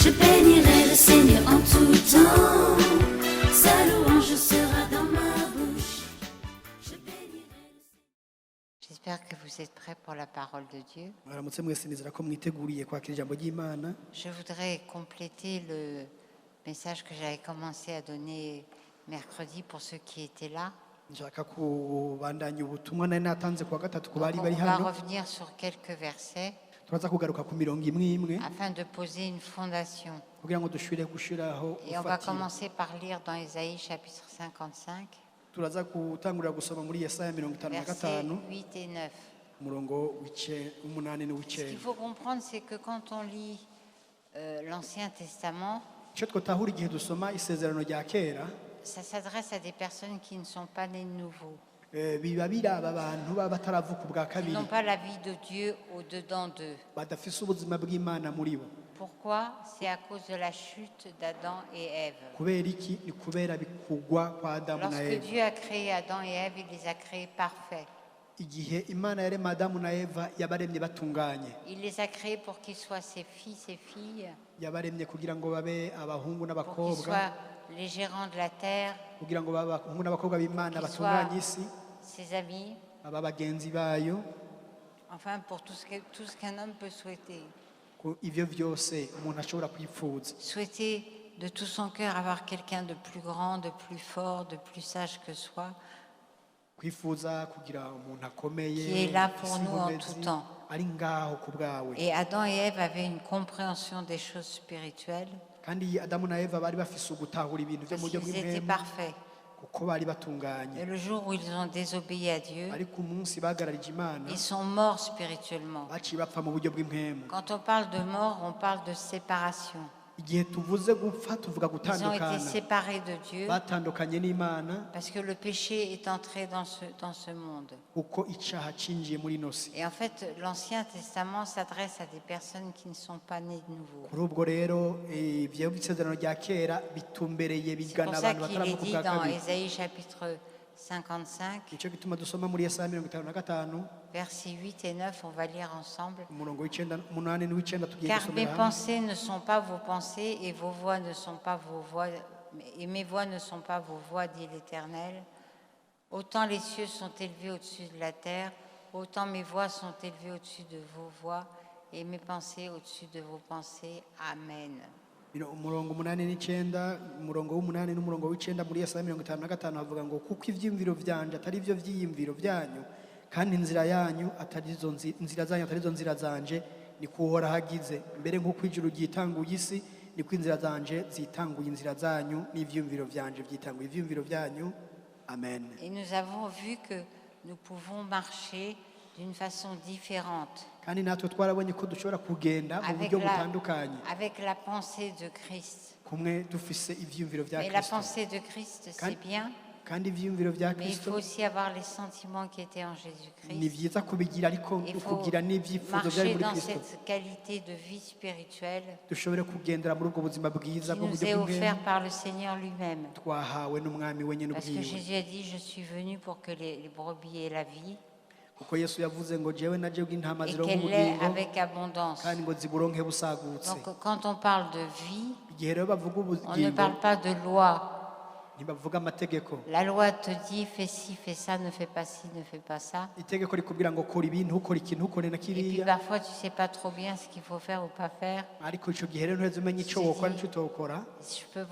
Je bénirai le Seigneur en tout temps. Sa louange sera dans ma bouche. Je bénirai le Seigneur. J'espère que vous êtes prêts pour la parole de Dieu. mwaramutse mwese nizera ko mwiteguriye kwakira ijambo ry'Imana. Je voudrais compléter le message que j'avais commencé à donner mercredi pour ceux qui étaient là. Nshaka kubandanya ubutumwa nari natanze kuwa gatatu ku Donc, bari on bari va hano. revenir sur quelques versets Turaza kugaruka ku mirongo imwe imwe afin de poser une fondation. kugira ngo dushobore gushiraho Et on va urufatiro. commencer par lire dans Ésaïe chapitre 55, Turaza gutangurira gusoma muri Yesaya versets 55 8 et 9. umurongo w'umunani Ce qu'il n'uw'icenda. faut comprendre, c'est que quand on lit l'Ancien Testament, Icyo twotahura igihe dusoma isezerano rya kera, ça s'adresse à des personnes qui ne sont pas nées de nouveau. biba biraba abantu baba bataravuka ubwa Ils kabiri, n'ont pas la vie de Dieu au-dedans d'eux. badafise ubuzima bw'Imana muri bo. Pourquoi? C'est à cause de la chute d'Adam et Ève. Kubera iki? Ni kubera bikugwa kwa Adamu na Lorsque Eva. Dieu a créé Adam et Ève, il les a créés parfaits. Igihe Imana yarema Adamu na Eva, yabaremye batunganye. Il les a créés pour qu'ils soient ses fils et filles, Yabaremye kugira ngo babe abahungu pour qu'ils n'abakobwa, soient les gérants de la terre, kugira ngo babe abahungu n'abakobwa b'Imana qu'ils batunganye soient isi, ses amis, baba bagenzi bayo. enfin pour tout ce qu'un homme peut souhaiter. Ivyo vyose umuntu ashobora kwifuza. Souhaiter de tout son cœur avoir quelqu'un de plus grand, de plus fort, de plus sage que soi, Kwifuza kugira umuntu akomeye, qui est là pour isi nous en inkomezi, tout temps. ari ngaho ku bwawe. Et Adam et Ève avaient une compréhension des choses spirituelles Kandi Adamu na Eva bari bafise ugutahura ibintu vyo parce mu buryo qu'ils étaient bw'impwemu parfaits. kuko bari batunganye. Et le jour où ils ont désobéi à Dieu, Ariko umunsi bagararije Imana, ils sont morts spirituellement. baciye bapfa mu buryo bw'impwemu. Quand on parle de mort, on parle de séparation. Igihe tuvuze gupfa tuvuga Ils ont été gutandukana, séparés de Dieu batandukanye n'Imana parce que le péché est entré dans ce monde. kuko icaha cinjiye muri ino si. Et en fait, l'Ancien Testament s'adresse à des personnes qui ne sont pas nées de nouveau. Kuri ubwo rero ivyo isezerano rya kera bitumbereye C'est pour bigana ça abantu qu'il est bataravuka dit ubwa dans kabiri. Ésaïe chapitre 55, Nico gituma dusoma muri Yesaya 55 versets 8 et 9, on va lire ensemble. umurongo w'umunani n'uw'icenda tugiye Car mes gusomera hamwe. pensées ne sont pas vos pensées et vos voix ne sont pas vos voix, et mes voix ne sont pas vos voix, dit l'Éternel. Autant les cieux sont élevés au-dessus de la terre, autant mes voix sont élevées au-dessus de vos voix et mes pensées au-dessus de vos pensées. Amen. Umurongo umunani n'icenda, umurongo w'umunani n'umurongo w'icenda muri Yesaya 55 havuga ngo kuko ivyiyumviro vyanje atari vyo vyiyumviro vyanyu, kandi inzira yanyu atarizo inzira zanyu atarizo nzira zanje, ni kuhora hagize. Mbere nk'uko ijuru ryitanguye isi, niko inzira zanje zitanguye inzira zanyu, n'ivyiyumviro vyanje vyitanguye ivyiyumviro vyanyu. Amen. Et nous avons vu que nous pouvons marcher d'une façon différente, Kandi natwe twarabonye ko dushobora kugenda mu buryo butandukanye, avec la pensée de Christ. kumwe dufise ivyiyumviro vya Mais la Kristo. pensée de Christ, c'est bien, Kandi ivyiyumviro vya mais il faut Kristo aussi avoir les sentiments qui étaient en ni Jésus-Christ. vyiza kubigira, ariko Il faut kugira n'ivyifuzo vyari marcher muri dans Kristo. cette qualité de vie spirituelle Dushobore kugendera muri ubwo buzima bwiza qui bwo mu nous buryo est bw'umwemu offert par le Seigneur lui-même. twahawe n'umwami wenyine Parce que ubwiwe. Jésus a dit, je suis venu pour que les brebis aient la vie Kuko Yesu yavuze ngo jewe naje bw'intama et zironka qu'elle l'ait ubugingo avec abondance. kandi ngo ziburonke busagutse. Donc quand on parle de vie, Igihe rero bavuga on ne ubugingo parle pas de loi. ntibavuga amategeko. La loi te dit, fais ci, fais ça, ne fais pas ci, ne fais pas ça. Itegeko rikubwira ngo kora ibintu, ukora ikintu, ukore na Et puis kiriya, parfois, tu sais pas trop bien ce qu'il faut faire ou pas faire. ariko ico gihe rero ntuheze umenya ico wokora n'ico utokora. Je peux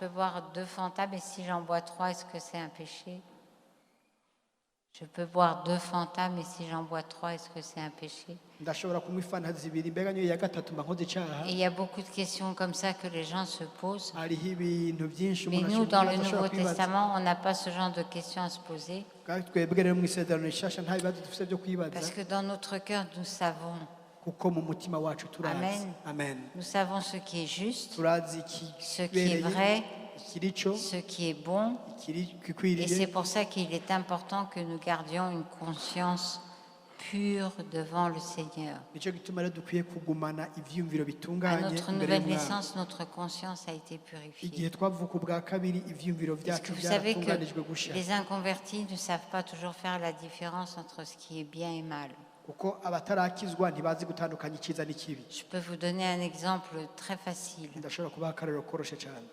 boire 2 Fanta, mais si j'en bois 3, est-ce que c'est un péché? Je peux boire 2 Fanta, mais si j'en bois 3, est-ce que c'est un péché? Ndashobora kunywa ifanta zibiri, mbega niyo ya gatatu mba nkoze icaha. Et il y a beaucoup de questions comme ça que les gens se posent. Hariho ibintu vyinshi Mais umuntu nous, dans le ashobora Nouveau kwibaza. Testament, on n'a pas ce genre de questions à se poser. Kandi twebwe rero mu isezerano rishasha nta bibazo dufise vyo kwibaza, Parce que dans notre cœur, nous savons. kuko mu mutima wacu turazi. Amen. Amen. Nous savons ce qui est juste, Turazi ce qui est ikibereye, vrai, ikirico, ce qui est bon. Et c'est igikwiriye. pour ça qu'il est important que nous gardions une conscience pure devant le Seigneur. Nico gituma rero dukwiye kugumana ivyiyumviro À bitunganye notre imbere nouvelle y'Umwami. naissance, notre conscience a été purifiée. Igihe twavuka ubwa kabiri ivyiyumviro Parce que vyacu vous savez byaratunganijwe que gusha. les inconvertis ne savent pas toujours faire la différence entre ce qui est bien et mal. kuko abatarakizwa ntibazi gutandukanya icyiza n'ikibi. Je peux vous donner un exemple très facile. ndashobora kubaha akarero koroshe cyane.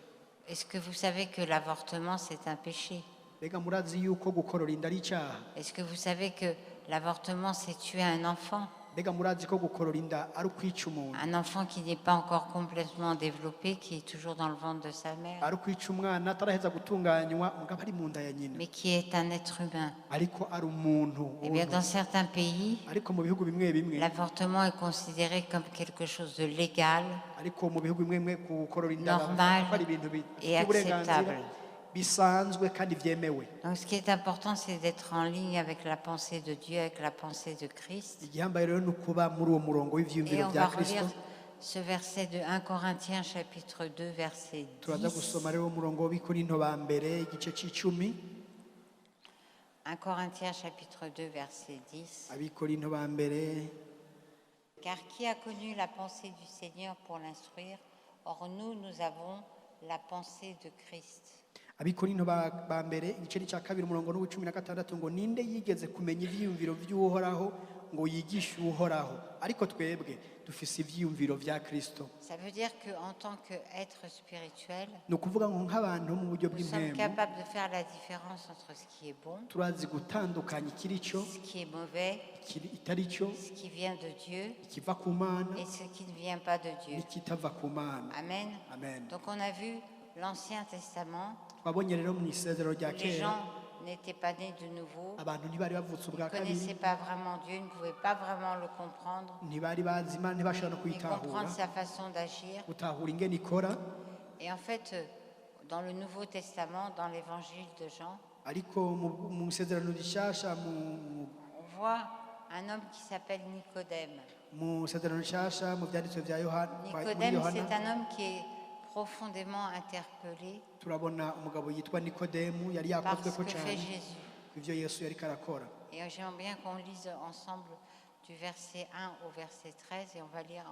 Est-ce que vous savez que l'avortement, c'est un péché? mbega murazi yuko gukorora inda ari icyaha? Est-ce que vous savez que l'avortement, c'est tuer un enfant? mbega murazi ko gukorora inda ari ukwica umuntu? Un enfant qui n'est pas encore complètement développé, qui est toujours dans le ventre de sa mère, ari ukwica umwana ataraheza gutunganywa mugabo ari mu nda ya nyina, mais qui est un être humain. ariko ari umuntu. Eh bien, dans certains pays, ariko mu bihugu bimwe bimwe l'avortement est considéré comme quelque chose de légal ariko mu bihugu bimwe bimwe gukorora inda Normal bavuga ko ari ibintu et bifite uburenganzira acceptable. bisanzwe kandi byemewe. Donc, ce qui est important, c'est d'être en ligne avec la pensée de Dieu, avec la pensée de Christ. igihambaye rero ni ukuba muri uwo murongo Et w'ivyiyumviro on bya va kristo. relire ce verset de 1 Corinthiens, chapitre 2, verset turaza 10. gusoma rero umurongo w'Abikorinto ba mbere igice c'icumi. 1 Corinthiens, chapitre 2, verset 10. Abikorinto ba mbere. Car qui a connu la pensée du Seigneur pour l'instruire? Or, nous avons la pensée de Christ. Abikorinto ba mbere igice cya kabiri umurongo n'uw'icumi na gatandatu ngo ninde yigeze kumenya ivyiyumviro vy'uhoraho ngo yigishe uhoraho, ariko twebwe dufise ivyiyumviro vya kristo. Ça veut dire qu'en tant qu'être spirituel, ni ukuvuga ngo nk'abantu mu buryo nous sommes bw'impemu capables de faire la différence entre ce qui est bon, turazi gutandukanya ikiri cyo ce qui est mauvais, itari cyo, ce qui vient de Dieu ikiva ku mana et ce qui ne vient pas de Dieu. n'ikitava ku mana. Amen. Amen. Donc on a vu l'Ancien Testament, twabonye rero mu isezerano rya les kera gens n'étaient pas nés de nouveau, abantu ntibari bavutse ils ubwa ne connaissaient kabiri, pas vraiment Dieu, ils ne pouvaient pas vraiment le comprendre, ntibari bazi imana, ntibashobora no ni kuyitahura, comprendre sa façon d'agir. gutahura ingene ikora. Et en fait, dans le Nouveau Testament, dans l'évangile de Jean, ariko mu isezerano rishasha on voit un homme qui s'appelle Nicodème. mu isezerano rishasha mu byanditswe bya Yohana, muri Nicodème, Yohana c'est un homme qui est profondément interpellé turabona umugabo yitwa Nikodemu yari par yakozwe ce ko que fait cyane Jésus. ivyo Yesu yariko arakora. Et j'aimerais bien qu'on lise ensemble du verset 1 au verset 13 et on va lire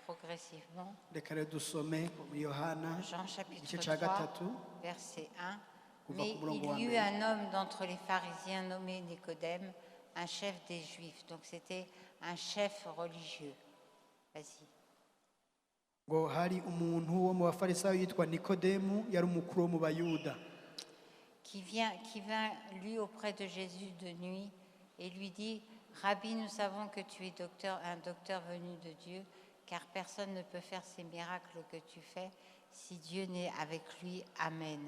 progressivement. reka rero dusome muri Yohana Jean igice chapitre cya 3, gatatu verset 1. kuva Mais ku murongo wa il y eut mbere. un homme d'entre les pharisiens nommé Nicodème, un chef des Juifs. Donc c'était un chef religieux. Vas-y. ngo hari umuntu wo mu bafarisayo yitwa Nikodemu yari umukuru wo mu Bayuda Qui vint lui auprès de Jésus de nuit et lui dit, Rabbi, nous savons que tu es un docteur venu de Dieu, car personne ne peut faire ces miracles que tu fais si Dieu n'est avec lui. Amen.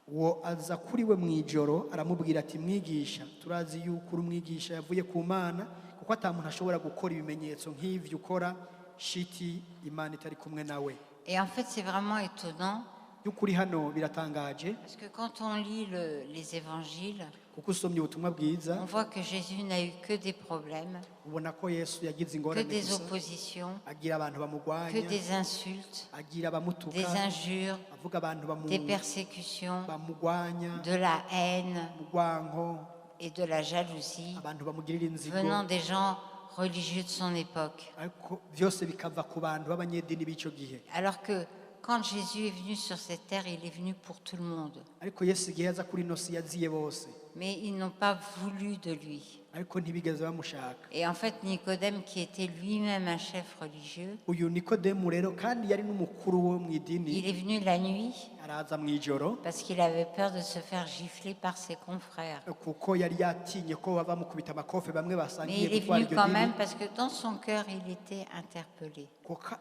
uwo aza kuri we mu ijoro aramubwira ati mwigisha turazi yuko uri umwigisha yavuye ku mana kuko ata muntu ashobora gukora ibimenyetso nk'ivyo ukora shiti imana itari kumwe nawe. Et en fait, c'est vraiment étonnant, by'ukuri hano biratangaje parce que quand on lit les évangiles, kuko usomye ubutumwa bwiza on voit que Jésus n'a eu que des problèmes, ubona ko Yesu yagize que ingorane des gusa, oppositions, agira abantu que bamugwanya, des insultes, agira abamutuka, des injures, avuga abantu des persécutions, bamugwanya, de la haine mugwanko, et de la jalousie abantu bamugirira inzigo, venant des gens religieux de son époque. ariko byose bikava ku bantu b'abanyedini b'ico gihe. Alors que quand Jésus est venu sur cette terre, il est venu pour tout le monde. ariko Yesu igihe yaza kuri ino si yaziye bose, Mais ils n'ont pas voulu de lui. ariko ntibigeze bamushaka. Et en fait, Nicodème, qui était lui-même un chef religieux, uyu Nikodemu rero kandi yari n'umukuru wo mu idini, il est venu la nuit araza mu ijoro parce qu'il avait peur de se faire gifler par ses confrères. kuko yari yatinye ko bava mukubita amakofe bamwe Mais basangiye il est gutwara venu iryo quand dini. même parce que dans son cœur, il était interpellé.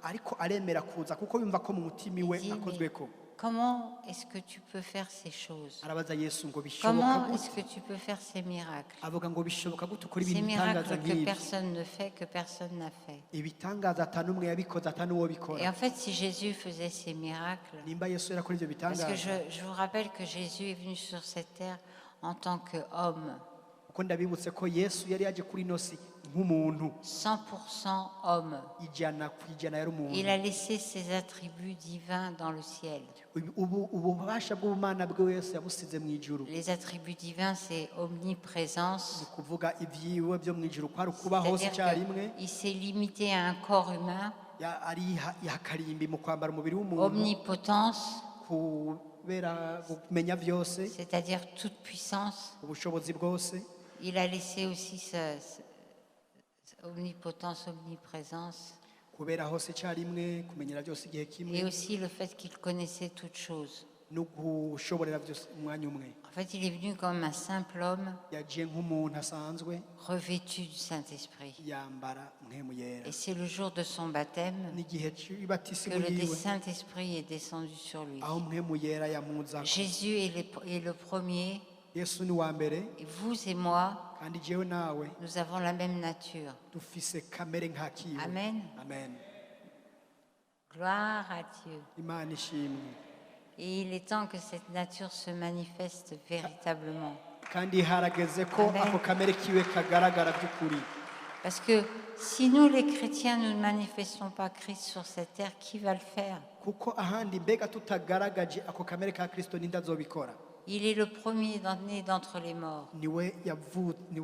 ariko aremera kuza kuko yumva ko mu mutima iwe Il dit, akozwe ko. comment est-ce que tu peux faire ces choses? arabaza Yesu ngo bishoboka Comment est-ce gute, que tu peux faire ces miracles? avuga ngo bishoboka gute ukora Ces ibintu bitangaza miracles que nk'ibi, personne ne fait, que personne n'a fait. ibitangaza ata n'umwe yabikoze ata n'uwo Et bikora. en fait, si Jésus faisait ces miracles, nimba Yesu yarakora ivyo parce que bitangaza, je vous rappelle que Jésus est venu sur cette terre en tant qu'homme, kuko ndabibutse ko Yesu yari yaje kuri ino si nk'umuntu 100% homme. ijana ku ijana yari umuntu. Il a laissé ses attributs divins dans le ciel. ububasha bw'ubumana bwe Yesu yabusize mu ijuru, Les attributs divins, c'est ni omniprésence. kuvuga ibyiwe byo mu ijuru kwari ukuba hose C'est-à-dire icyarimwe, qu'il s'est limité à un corps humain, ari ihakarimbi mu kwambara umubiri w'umuntu, omnipotence, kubera kumenya byose, c'est-à-dire toute puissance. ubushobozi bwose. Il a laissé aussi omnipotence, omniprésence, kubera hose icyarimwe kumenyera byose igihe kimwe et aussi le fait qu'il connaissait toutes choses. no gushoborera byose umwanya umwe. En fait, il est venu comme un simple homme yagiye nk'umuntu asanzwe revêtu du Saint-Esprit. yambara mpwemu yera Et c'est le jour de son baptême n'igihe que cy'ibatisimu le yiwe Saint-Esprit est descendu sur lui. aho mpwemu yera yamuzako. Jésus est le premier, yesu ni uwa mbere et vous et moi, kandi jewe nawe nous avons la même nature. dufise kamere nka kiwe. Amen. Amen. Gloire à Dieu. Imana ishimwe. Et il est temps que cette nature se manifeste véritablement. kandi harageze ko Amen. ako kamere kiwe kagaragara by'ukuri. Parce que si nous, les chrétiens, nous ne manifestons pas Christ sur cette terre, qui va le faire? kuko ahandi mbega tutagaragaje ako kamere ka kristo ninde azobikora? Il est le premier né d'entre les morts. niwe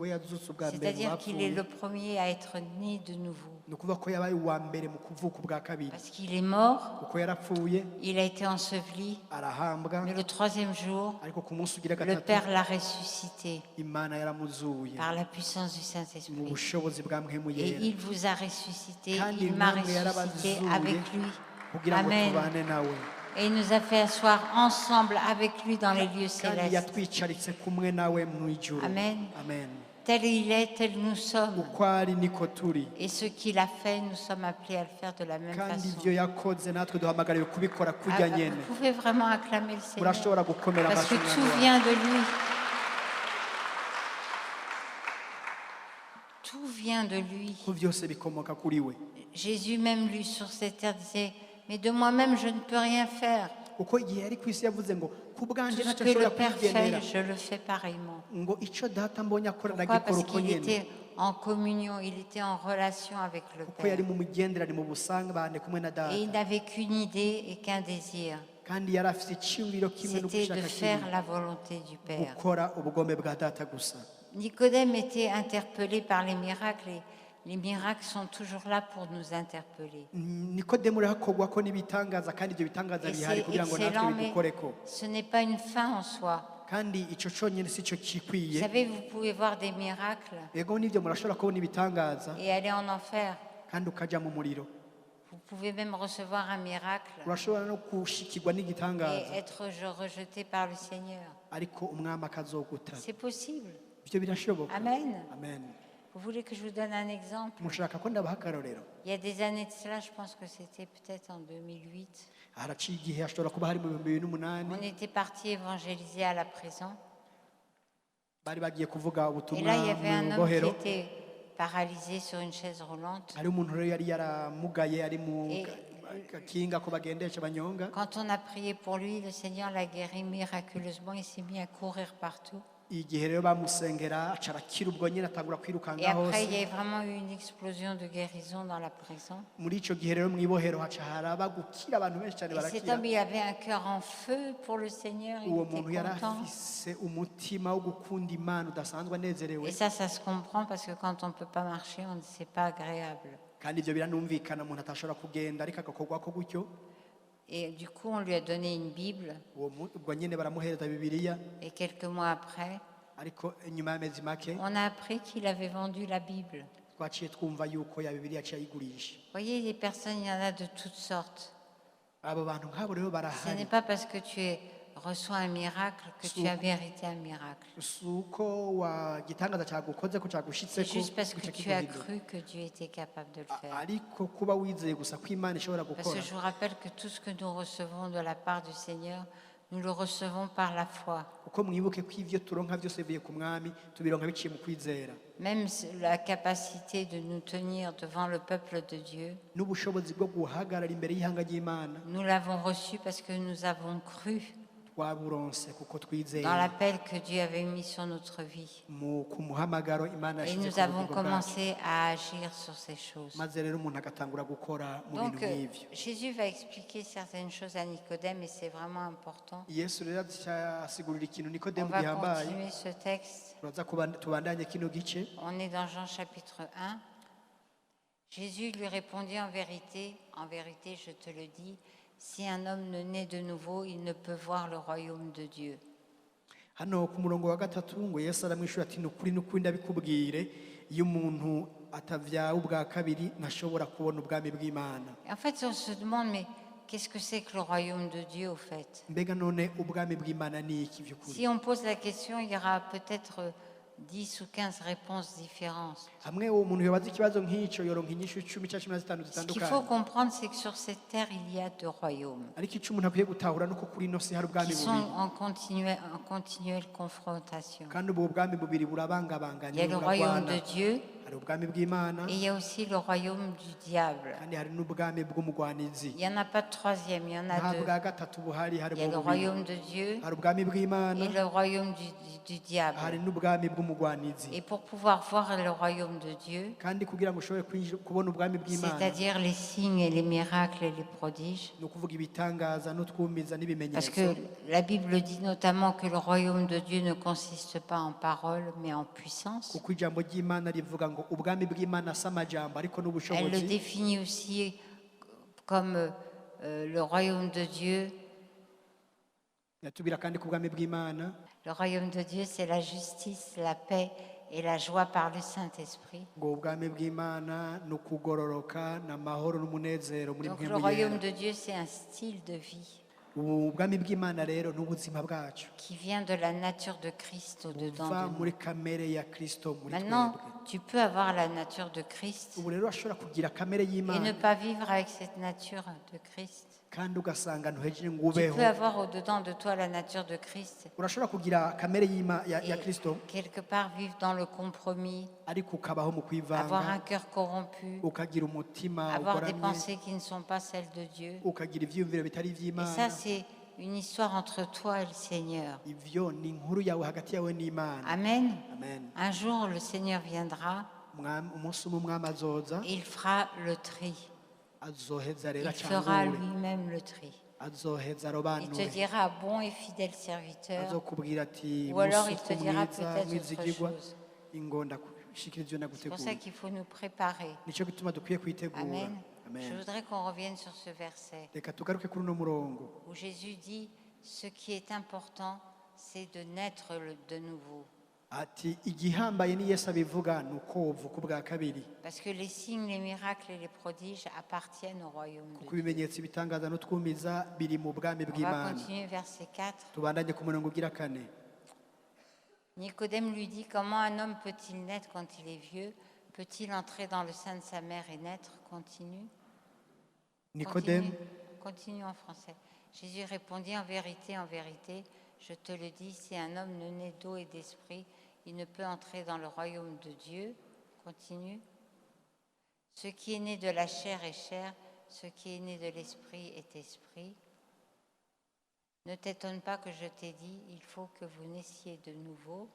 yazutse ubwa mbere mu C'est-à-dire qu'il est bapfuye. le premier à être né de nouveau. ni ukuvuga ko yabaye uwa mbere mu kuvuka ubwa kabiri Parce qu'il est mort, kuko yarapfuye il a été enseveli, arahambwa mais le troisième jour, ariko ku munsi ugira le gatatu Père l'a ressuscité imana yaramuzuye par la puissance du mu Saint-Esprit. bushobozi bwa mpwemu Et yera il vous a ressuscité, kandi il m'a namwe ressuscité yarabazuye avec lui. kugira ngo Amen. tubane nawe Et il nous a fait asseoir ensemble avec lui dans les lieux kandi célestes. yatwicaritse kumwe nawe mu ijuru. Amen. Amen. Tel il est, tel nous sommes. uko ari niko turi Et ce qu'il a fait, nous sommes appelés à le faire de la même kandi façon. ibyo yakoze natwe duhamagariwe kubikora Ah, kurya bah, nyene. vous pouvez vraiment acclamer le Seigneur. urashobora gukomera Parce que amashyi tout umwami wawe. vient de lui. Tout vient de lui. ko byose bikomoka kuri we. Jésus, même lui sur cette terre, disait, mais de moi-même, je ne peux rien faire. kuko igihe yari ku isi yavuze ngo ku Tout bwanjye ce ntacyo que nshobora le Père kwigenera fait, je le fais pareillement. ngo icyo data mbonye akora Pourquoi? ndagikora Parce uko qu'il nyene était en communion, il était en relation avec le kuko yari Père. mu migenderanire mu busangane kumwe na data Et il n'avait qu'une idée et qu'un désir. kandi yari afite icyumviro kimwe no C'était de gushaka faire kimwe la volonté du Père. gukora ubugombe bwa data gusa. Nicodème était interpellé par les miracles et les miracles sont toujours là pour nous interpeller. nikodemu rero hakorwa ko n'ibitangaza kandi ibyo bitangaza Et bihari c'est kugira ngo excellent, natwe mais bidukoreko ce n'est pas une fin en soi. kandi icyo cyonyine si cyo Vous gikwiye. savez, vous pouvez voir des miracles yego n'ibyo murashobora kubona ibitangaza et aller en enfer. kandi ukajya mu muriro. Vous pouvez même recevoir un miracle urashobora no gushikirwa et n'igitangaza être rejeté par le Seigneur. ariko umwami akazoguta. C'est possible. ibyo birashoboka. Amen. Amen. Vous voulez que je vous donne un exemple? mushaka ko ndabaha akarorero? Il y a des années de cela, je pense que c'était peut-être en 2008. haraciye igihe hashobora kuba hari mu 2008 On était parti évangéliser à la prison. bari bagiye kuvuga Et ubutumwa là, il y avait un mu homme bohero. qui était paralysé sur une chaise roulante. hari umuntu rero yari yaramugaye ari mu Et- gakinga ko bagendesha banyonga. Quand on a prié pour lui, le Seigneur l'a guéri miraculeusement. Il s'est mis à courir partout. igihe rero bamusengera aca arakira ubwo nyine atangura Et kwirukanga après, il y hose. a vraiment eu une explosion de guérison dans la prison. muri icyo gihe rero mu ibohero haca haraba gukira abantu benshi cyane Et cet barakira. homme, il avait un cœur en feu pour le Seigneur. uwo Il muntu était yari content. afise umutima wo gukunda imana udasanzwe anezerewe. Et ça se comprend parce que quand on ne peut pas marcher, on ne sait pas agréable. kandi ibyo biranumvikana umuntu atashobora kugenda ariko agakorwa ko gutyo. Et du coup, on lui a donné une Bible. ubwo nyine baramuhereza bibiliya Et quelques mois après, ariko inyuma y'amezi make on a appris qu'il avait vendu la Bible. twaciye twumva yuko ya bibiliya aciye ayigurisha. Vous voyez, les personnes, il y en a de toutes sortes. abo bantu nk'abo rero Ce n'est barahari. pas parce que reçois un miracle que tu as mérité un miracle. si uko igitangaza cyagukoze ko cyagushitse C'est ko juste parce que gica tu as kikuhindura. cru que Dieu était capable de le faire. ariko kuba wizeye gusa ko imana ishobora Parce gukora. que je vous rappelle que tout ce que nous recevons de la part du Seigneur, nous le recevons par la foi. kuko mwibuke ko ibyo turonka byose bivuye ku mwami tubironka biciye mu kwizera. Même la capacité de nous tenir devant le peuple de Dieu, n'ubushobozi bwo guhagarara imbere y'ihanga ry'imana nous l'avons reçu parce que nous avons cru twaburonse kuko twizeye dans l'appel que Dieu avait mis sur notre vie. ku muhamagaro imana Et yashyize nous ku avons bugingo bwacu. commencé à agir sur ces choses. maze rero umuntu agatangura gukora mu Donc, bintu nk'ibyo. Jésus va expliquer certaines choses à Nicodème et c'est vraiment important. yesu rero asigurira ikintu On nikodemu va gihambaye. continuer ce texte. turaza tubandanye kino gice. On est dans Jean chapitre 1. Jésus lui répondit en vérité, je te le dis, si un homme ne naît de nouveau, il ne peut voir le royaume de Dieu. hano ku murongo wa gatatu ngo yesu aramwishyura ati ni ukuri n'ukuri ndabikubwire iyo umuntu atavyawe ubwa kabiri ntashobora kubona ubwami bw'Imana. Et en fait, on se demande, mais qu'est-ce que c'est que le royaume de Dieu, au fait? Mbega none ubwami bw'Imana ni iki vy'ukuri? Si on pose la question, il y aura peut-être 10 ou 15 réponses différentes. Hamwe uwo muntu yobaza ikibazo nk'ico yoronka inyishu 10 canke 15 Ce qu'il zitandukanye. faut comprendre, c'est que sur cette terre, il y a 2 royaumes Ariko ico umuntu akwiye gutahura nuko kuri ino si hari ubwami qui sont bubiri, en continuelle confrontation. kandi ubwo bwami bubiri Il y burabangabanganye a le royaume buragwana. de Dieu Hari ubwami bw'Imana et il y a aussi le royaume du diable. kandi hari n'ubwami bw'umugwanizi. Il n'y en a pas de troisième, il y en a Nta 2. bwa gatatu buhari, hari Il y a le bubiri. royaume de Dieu Hari ubwami bw'Imana, et le royaume du diable. hari n'ubwami bw'umugwanizi. Et pour pouvoir voir le royaume de Dieu, Kandi kugira ngo ushobore kubona ubwami bw'Imana, c'est-à-dire les signes et les miracles et les prodiges, ni ukuvuga ibitangaza n'utwumiza parce n'ibimenyetso. que la Bible dit notamment que le royaume de Dieu ne consiste pas en paroles, mais en puissance. Kuko ijambo ry'Imana rivuga ngo ubwami bw'Imana si amajambo ariko Elle le n'ubushobozi. définit aussi comme le royaume de Dieu. Yatubwira kandi ku bwami bw'Imana Le royaume de Dieu, c'est la justice, la paix et la joie par le Saint-Esprit. ngo ubwami bw'Imana ni ukugororoka n'amahoro n'umunezero muri Donc mwe le royaume de Dieu, c'est un style de vie ubwami bw'Imana rero n'ubuzima bwacu qui vient de la nature de Christ au-dedans buva de nous. muri kamere ya Kristo muri Maintenant, twebwe. tu peux avoir la nature de Christ Ubu rero ashobora kugira kamere et ne y'Imana pas vivre avec cette nature de Christ. kandi ugasanga ntuhejeje ngo Tu ubeho. peux avoir au-dedans de toi la nature de Christ Urashobora kugira kamere ya et Kristo quelque part vivre dans le compromis, ariko ukabaho mu avoir un kwivanga, cœur corrompu, ukagira umutima avoir des ugoramye, pensées qui ne sont pas celles de Dieu. ukagira ivyiyumviro bitari Et ça, ivy'Imana. c'est une histoire entre toi et le Seigneur. Ivyo ni inkuru yawe hagati yawe n'Imana. Amen. Amen. Un jour, le Seigneur viendra Umunsi umwe umwami azoza, et il fera le tri. azoheza rero Il fera acangure, lui-même le tri. azoheza Il te arobanure, dira, bon et fidèle serviteur, azokubwira ati ou alors il musuku te dira mwiza peut-être autre mwizigirwa, chose. ingo ndagushikira ivyo C'est pour ça nagutegura. qu'il faut nous préparer. Nico gituma dukwiye kwitegura. Amen. Je Amen. voudrais qu'on revienne sur ce verset Reka tugaruke kuri uno murongo où Jésus dit, ce qui est important, c'est de naître de nouveau. ati igihambaye ni Yesu abivuga ni uko wovuka ubwa kabiri, Parce que les signes, les miracles et les prodiges appartiennent au royaume de kuko Dieu. ibimenyetso ibitangaza n'utwumiza biri mu bwami On va bw'Imana. continuer verset 4. Tubandanye ku murongo ugira 4. Nicodème lui dit, comment un homme peut-il naître quand il est vieux? Peut-il entrer dans le sein de sa mère et naître? Continue. Nikodemu Continue en français. Jésus répondit, en vérité, je te le dis, si un homme ne naît d'eau et d'esprit, il ne peut entrer dans le royaume de Dieu. Continue. Ce qui est né de la chair est chair, ce qui est né de l'esprit est esprit. Ne t'étonne pas que je t'ai dit, il faut que vous naissiez de nouveau.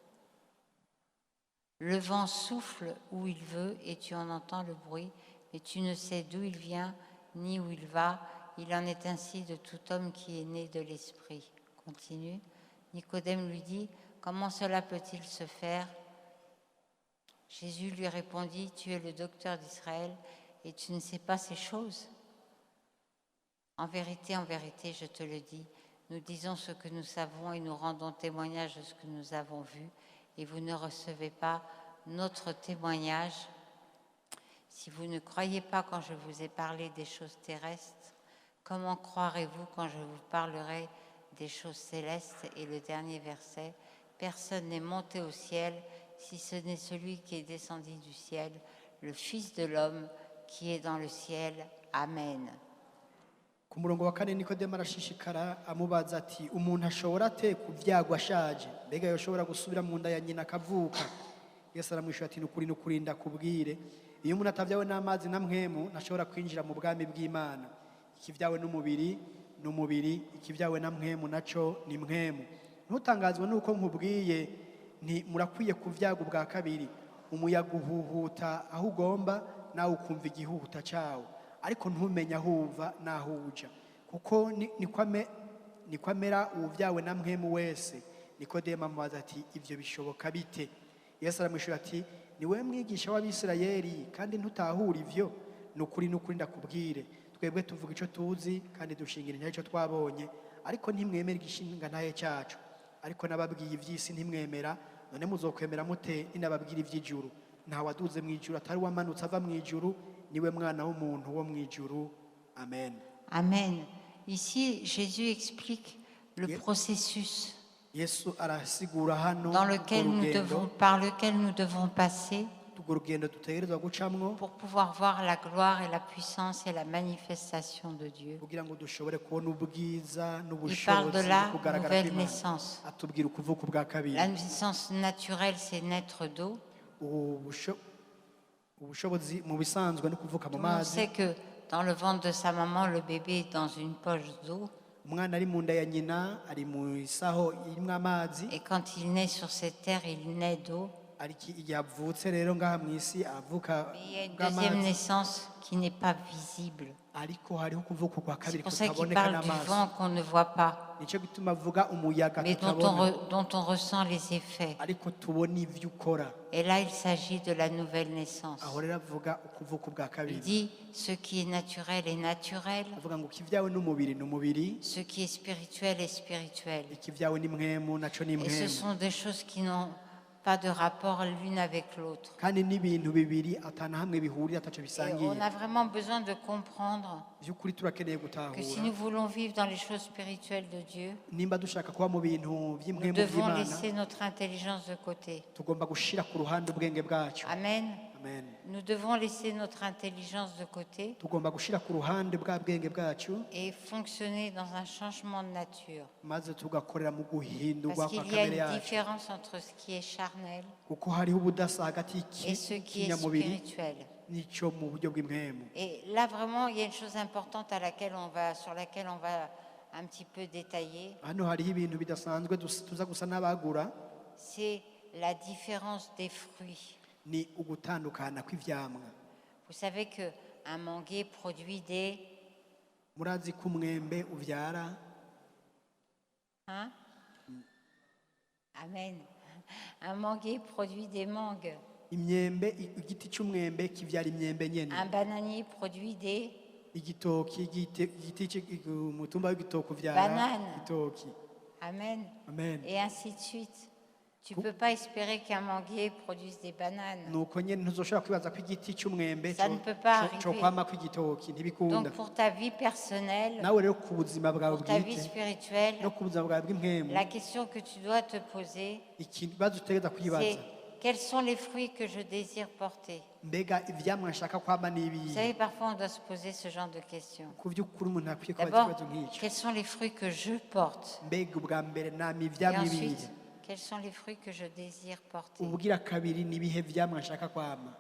Le vent souffle où il veut et tu en entends le bruit, mais tu ne sais d'où il vient ni où il va. Il en est ainsi de tout homme qui est né de l'esprit. Continue. Nicodème lui dit, comment cela peut-il se faire? Jésus lui répondit, tu es le docteur d'Israël et tu ne sais pas ces choses. En vérité, je te le dis, nous disons ce que nous savons et nous rendons témoignage de ce que nous avons vu, et vous ne recevez pas notre témoignage. Si vous ne croyez pas quand je vous ai parlé des choses terrestres, comment croirez-vous quand je vous parlerai des choses célestes? Et le dernier verset, personne n'est monté au ciel si ce n'est celui qui est descendu du ciel, le Fils de l'homme qui est dans le ciel. Amen. ku murongo wa 4 Nikodemu arashishikara amubaza ati umuntu ashobora ate kuvyagwa ashaje, mbega yoshobora gusubira mu nda ya nyina akavuka? Yesu aramwishuye ati nukuri ndakubwire, iyo umuntu atavyawe n'amazi na mpwemu ntashobora kwinjira mu bwami bw'Imana. Ikivyawe n'umubiri, ikivyawe na mpwemu naco ni mpwemu. Ntutangazwe nuko nkubwiye nti murakwiye kuvyagwa ubwa kabiri. Umuyaga uhuhuta aho ugomba nawe ukumva igihuhuta cawo, ariko ntumenye aho uva n'aho uja, kuko niko amera uwuvyawe na mpwemu wese. Nikodemu amubaza ati ivyo bishoboka bite? Yesu aramwishuye ati ni wewe mwigisha w'Abisirayeli kandi ntutahura ivyo? Nukuri ndakubwire, twebwe tuvuga ico tuzi kandi dushingira intahe ico twabonye, ariko ntimwemera igishinga ntahe cacu. Ariko nababwiye ivy'isi ntimwemera, none muzokwemera mute ninababwira ivy'ijuru? nta waduze mu ijuru atari wamanutse ava mu ijuru niwe mwana w'umuntu wo mu ijuru amen. Amen. Ici, Jésus explique le Yeah. processus Yesu arasigura hano dans lequel urwo nous rugendo, devons, par lequel nous devons passer urwo rugendo dutegerezwa gucamwo pour pouvoir voir la gloire et la puissance et la manifestation de Dieu. kugira ngo dushobore kubona ubwiza Il parle de n'ubushobozi la no kugaragara nouvelle kw'Imana. naissance. Atubwira ukuvuka ubwa kabiri. La naissance naturelle, c'est naître d'eau. Ubushobozi mu bisanzwe no kuvuka mu Tout le monde mazi. sait que dans le ventre de sa maman, le bébé est dans une poche d'eau. Umwana ari mu nda ya nyina ari mu isaho irimo amazi, Et quand il naît sur cette terre, il naît d'eau. ariko igihe avutse rero ngaha mu isi avuka Mais il y a une deuxième bw'amazi, naissance qui n'est pas visible. ariko hariho ukuvuka kwa C'est kabiri pour ça qu'il kutaboneka parle du n'amaso. vent qu'on ne voit pas, Nicyo gituma avuga umuyaga mais tutabona, dont on ressent les effets. ariko tubona ibyo ukora. Et là, il s'agit de la nouvelle naissance. Aho rero avuga ukuvuka ubwa Il kabiri. dit, ce qui est naturel est naturel, Avuga ngo ikivyawe n'umubiri ni umubiri, ce qui est spirituel est spirituel. ikivyawe ni mwemu naco ni Et ce mwemu. sont des choses qui n'ont pas de rapport l'une avec l'autre. Kandi n'ibintu bibiri atana hamwe bihurira ataco Et bisangiye. on a vraiment besoin de comprendre Vy'ukuri turakeneye que si gutahura. nous voulons vivre dans les choses spirituelles de Dieu, Nimba dushaka kuba mu bintu nous vy'imwemu devons vy'Imana, laisser notre intelligence de côté. tugomba gushira ku ruhande ubwenge bwacu. Amen. Amen. Nous devons laisser notre intelligence de côté Tugomba gushira ku ruhande bwa bwenge bwacu, et fonctionner dans un changement de nature. maze tugakorera mu guhindurwa Parce kwa qu'il y a kamere une yacu, différence entre ce qui est charnel kuko hariho ubudasa hagati et ce qui est y'ikinyamubiri spirituel. n'ico mu buryo bw'imwemu. Et là, vraiment, il y a une chose importante sur laquelle on va un petit peu détailler. Hano hariho ibintu bidasanzwe tuza gusa n'abagura, C'est la différence des fruits. ni ugutandukana kw'ivyamwa. Vous savez qu'un manguier produit des... Murazi ko umwembe uvyara, Hein? Amen. Un manguier produit des mangues. imyembe, igiti c'umwembe kivyara imyembe nyene. Un bananier produit des... Igitoki, umutumba w'igitoki uvyara Banane. igitoki. Amen. Amen. Et ainsi de suite. Tu ne peux pas espérer qu'un manguier produise des bananes. Nuko nyene ntuzoshobora kwibaza ko igiti c'umwembe Ça ne peut pas co arriver. kwama kw'igitoki, ntibikunda. Donc pour ta vie personnelle, Nawe rero ku buzima bwawe pour ta vie bwite spirituelle, no ku buzima bwawe bw'impwemu, la question que tu dois te poser, ikibazo utegereza c'est kwibaza, quels sont les fruits que je désire porter? mbega ivyamwa nshaka kwama Vous n'ibihe? savez, parfois on doit se poser ce genre de questions. Ku vy'ukuri umuntu akwiye kubaza D'abord, ikibazo nk'ico. quels sont les fruits que je porte? Mbega ubwa mbere nama Et ivyamwa ibihe? ensuite, quels sont les fruits que je désire porter? Ubugira kabiri ni ibihe vyamwa nshaka kwama?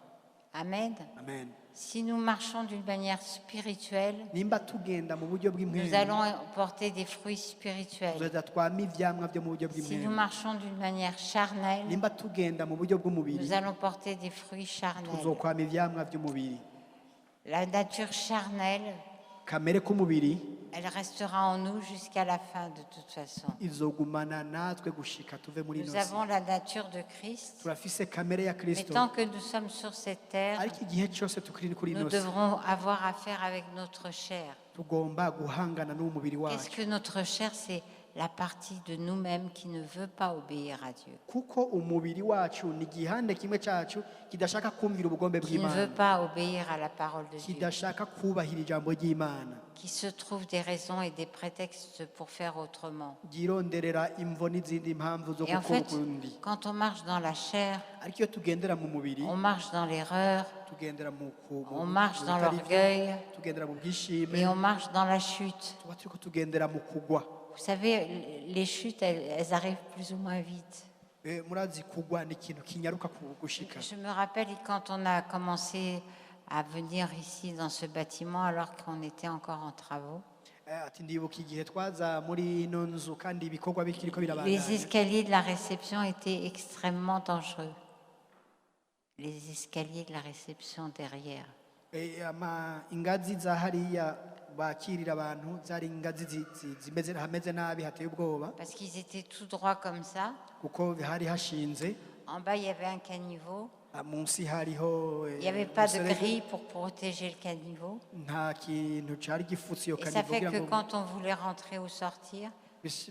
Amen. Amen. Si nous marchons d'une manière spirituelle, Nimba tugenda mu buryo nous bw'impwemu, allons porter des fruits spirituels. tuzoza twama ivyamwa vyo mu buryo Si nous bw'impwemu. marchons d'une manière charnelle, Nimba tugenda mu buryo bw'umubiri, nous allons porter des fruits charnels. tuzokwama ivyamwa vy'umubiri. La nature charnelle, Kamere k'umubiri elle restera en nous jusqu'à la fin de toute façon. izogumana natwe gushika tuve muri ino Nous si. avons la nature de Christ, Turafise kamere ya mais Kristo, tant que nous sommes sur cette terre, ariko igihe cyose tukiri kuri nous ino si, devrons avoir affaire avec notre chair. tugomba guhangana n'umubiri Qu'est-ce wacu, que notre chair? C'est la partie de nous-mêmes qui ne veut pas obéir à Dieu, kuko umubiri wacu ni igihande kimwe cacu kidashaka kumvira ubugombe qui ne veut bw'Imana, pas obéir à la parole de Dieu, kidashaka kubahira ijambo ry'Imana, qui se trouve des raisons et des prétextes pour faire autrement. ryironderera imvo n'izindi mpamvu zo Et en gukora fait, ukundi. quand on marche dans la chair, Ariko iyo tugendera mu mubiri, on marche dans l'erreur, tugendera on marche dans bitari vyo, l'orgueil tugendera mu bwishime, et on marche dans la chute. tuba turiko tugendera mu kugwa. Vous savez, les chutes, elles arrivent plus ou moins vite. Murazi kugwa ni ikintu kinyaruka gushika. Je me rappelle quand on a commencé à venir ici dans ce bâtiment alors qu'on était encore en travaux. Ati ndibuka igihe twaza muri ino nzu kandi ibikorwa bikiriko Les birabandanya. escaliers de la réception étaient extrêmement dangereux. Les escaliers de la réception derrière. Ingazi za hariya bakirira abantu zari ingazi zimeze hameze nabi hateye ubwoba, Parce qu'ils étaient tout droits comme ça. kuko hari hashinze, En bas, il y avait un caniveau. munsi hariho Il n'y avait pas de umuserege, grille pour protéger le caniveau. nta kintu cari gifutse iyo Et ça kanivo fait kugira que ngo quand on voulait rentrer ou sortir,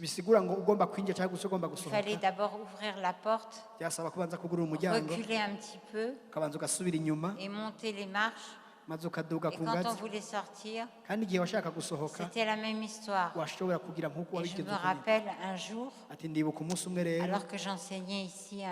bisigura ngo ugomba kwinjira cyangwa se ugomba Il fallait gusohoka d'abord ouvrir la porte, byasaba kubanza kugurura umuryango reculer un petit peu ukabanza ugasubira inyuma et monter les marches. maze ukaduga Et ku quand on ngazi voulait sortir, kandi igihe washaka gusohoka c'était la même histoire. washobora kugira nk'uko Et je wabigenza me uko nyine. rappelle un jour, ati ndibuka umunsi umwe rero alors que j'enseignais ici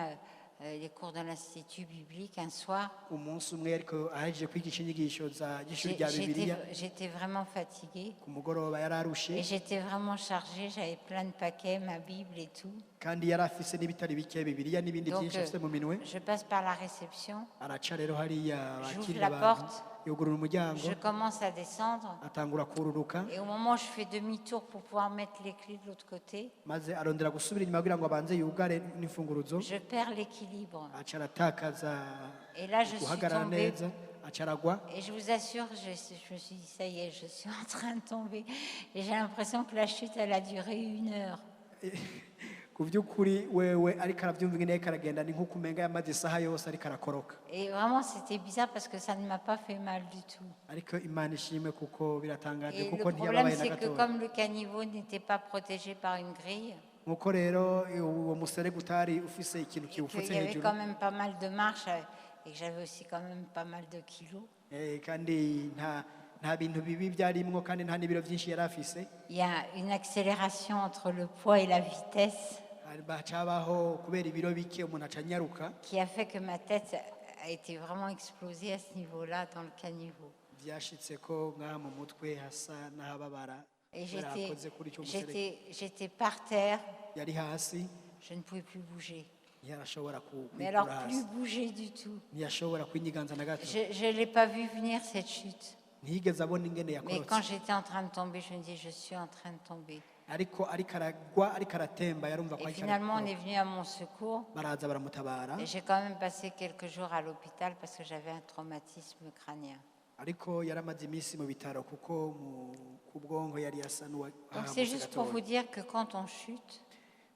les cours de l'Institut biblique, un soir, umunsi umwe ariko ahejeje kwigisha inyigisho z'ishuri rya bibiliya j'étais vraiment fatiguée. ku mugoroba yari arushe Et j'étais vraiment chargée, j'avais plein de paquets, ma Bible et tout. kandi yari afise n'ibitari bike bibiliya n'ibindi Donc, byinshi afite mu minwe je passe par la réception, araca rero hariya J'ouvre bakirira la abantu porte. yugurura umuryango je commence à descendre. atangura kururuka Et au moment où je fais demi-tour pour pouvoir mettre les clés de l'autre côté, maze arondera gusubira inyuma kugira ngo abanze yugare n'imfunguruzo je perds l'équilibre. aca aratakaza Et là, je suis guhagarara tombée. neza aca aragwa Et je vous assure, je me suis dit, ça y est, je suis en train de tomber. Et j'ai l'impression que la chute, elle a duré 1 heure. ku by'ukuri wewe ariko arabyumva ingene ariko aragenda ni nk'uko umenga yamaze isaha yose ariko arakoroka Et vraiment, c'était bizarre parce que ça ne m'a pas fait mal du tout. ariko imana ishimwe kuko biratangaje Et le kuko problème, ntiyababaye na c'est que gatoya comme le caniveau n'était pas protégé par une grille, nk'uko rero uwo muserege utari ufise ikintu et kiwufutse qu'il y avait hejuru quand même pas mal de marches et que j'avais aussi quand même pas mal de kilos, kandi nta bintu bibi byarimwo kandi nta n'ibiro byinshi yari afise il y a une accélération entre le poids et la vitesse bacabaho kubera ibiro bike umuntu aca anyaruka qui a fait que ma tête a été vraiment explosée à ce niveau-là dans le caniveau. byashitse ko ngaha mu mutwe hasa n'ahababara Et kubera hakoze kuri icyo muserege j'étais par terre, yari hasi je ne pouvais plus bouger. ntiyashobora Mais alors, kwikura plus hasi bouger du tout. ntiyashobora kwinyiganza na gato Je ne l'ai pas vu venir, cette chute. ntiyigeze abona ingene Mais quand yakorotse j'étais en train de tomber, je me dis, je suis en train de tomber. ariko aragwa ariko aratemba yarumva ko Et ariko finalement, on est arakoroka. venu à mon secours. baraza baramutabara Et j'ai quand même passé quelques jours à l'hôpital parce que j'avais un traumatisme crânien. ariko yaramaze iminsi mu bitaro kuko ku bwonko yari yasa Donc c'est juste pour vous dire que quand on chute,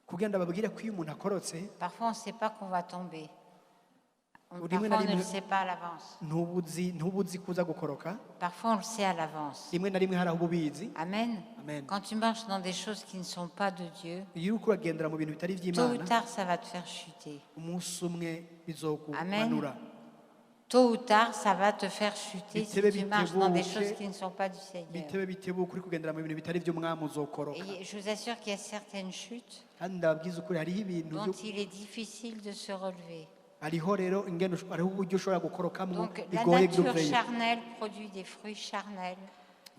kugira ngo babwire ko iyo umuntu akorotse parfois on ne sait pas qu'on va tomber. Rimwe na Parfois on ne rimwe- le sait pas à l'avance. ntubuzi kuza gukoroka Parfois on le sait à l'avance. rimwe na rimwe hari aho ububizi Amen. Amen. Quand tu marches dans des choses qui ne sont pas de Dieu, iyo uriko uragendera mu bintu bitari tôt ou iby'imana tard ça va te faire chuter. umunsi umwe bizokumanura Tôt ou tard ça va te faire chuter si Bitebe tu marches dans des bitebuke. choses qui ne sont pas du Seigneur. bitebe bitebuka uri kugendera mu bintu bitari iby'umwami uzokoroka Et je vous assure qu'il y a certaines chutes kandi ndababwiza ukuri hariho ibintu dont il est difficile de se relever. hariho rero ingene hariho uburyo ushobora gukorokamo Donc la bigoye nature by'uveyo charnelle produit des fruits charnels.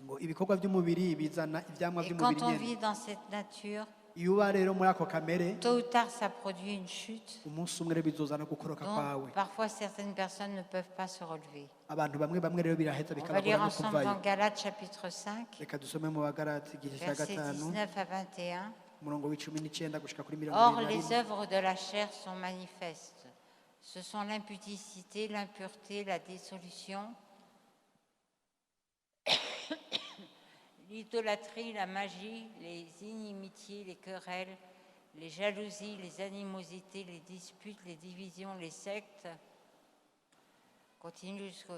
ngo ibikorwa by'umubiri bizana ibyamwa Et by'umubiri quand on nyene vit dans cette nature, iyo uba rero muri ako kamere tôt ou tard ça produit une chute umunsi umwe rero bizozana gukoroka kwawe dont parfois certaines personnes ne peuvent pas se relever. abantu bamwe bamwe rero biraheza On va bikabagora lire no ensemble kuvayo dans Galates chapitre 5, reka dusome mu bagarati igice cya versets gatanu 19 à 21. umurongo w'icumi n'icyenda gushika kuri mirongo Or, irindwi na les rimwe œuvres de la chair sont manifestes. Ce sont l'impudicité, l'impureté, la dissolution, l'idolâtrie, la magie, les inimitiés, les querelles, les jalousies, les animosités, les disputes, les divisions, les sectes. Continue jusqu'au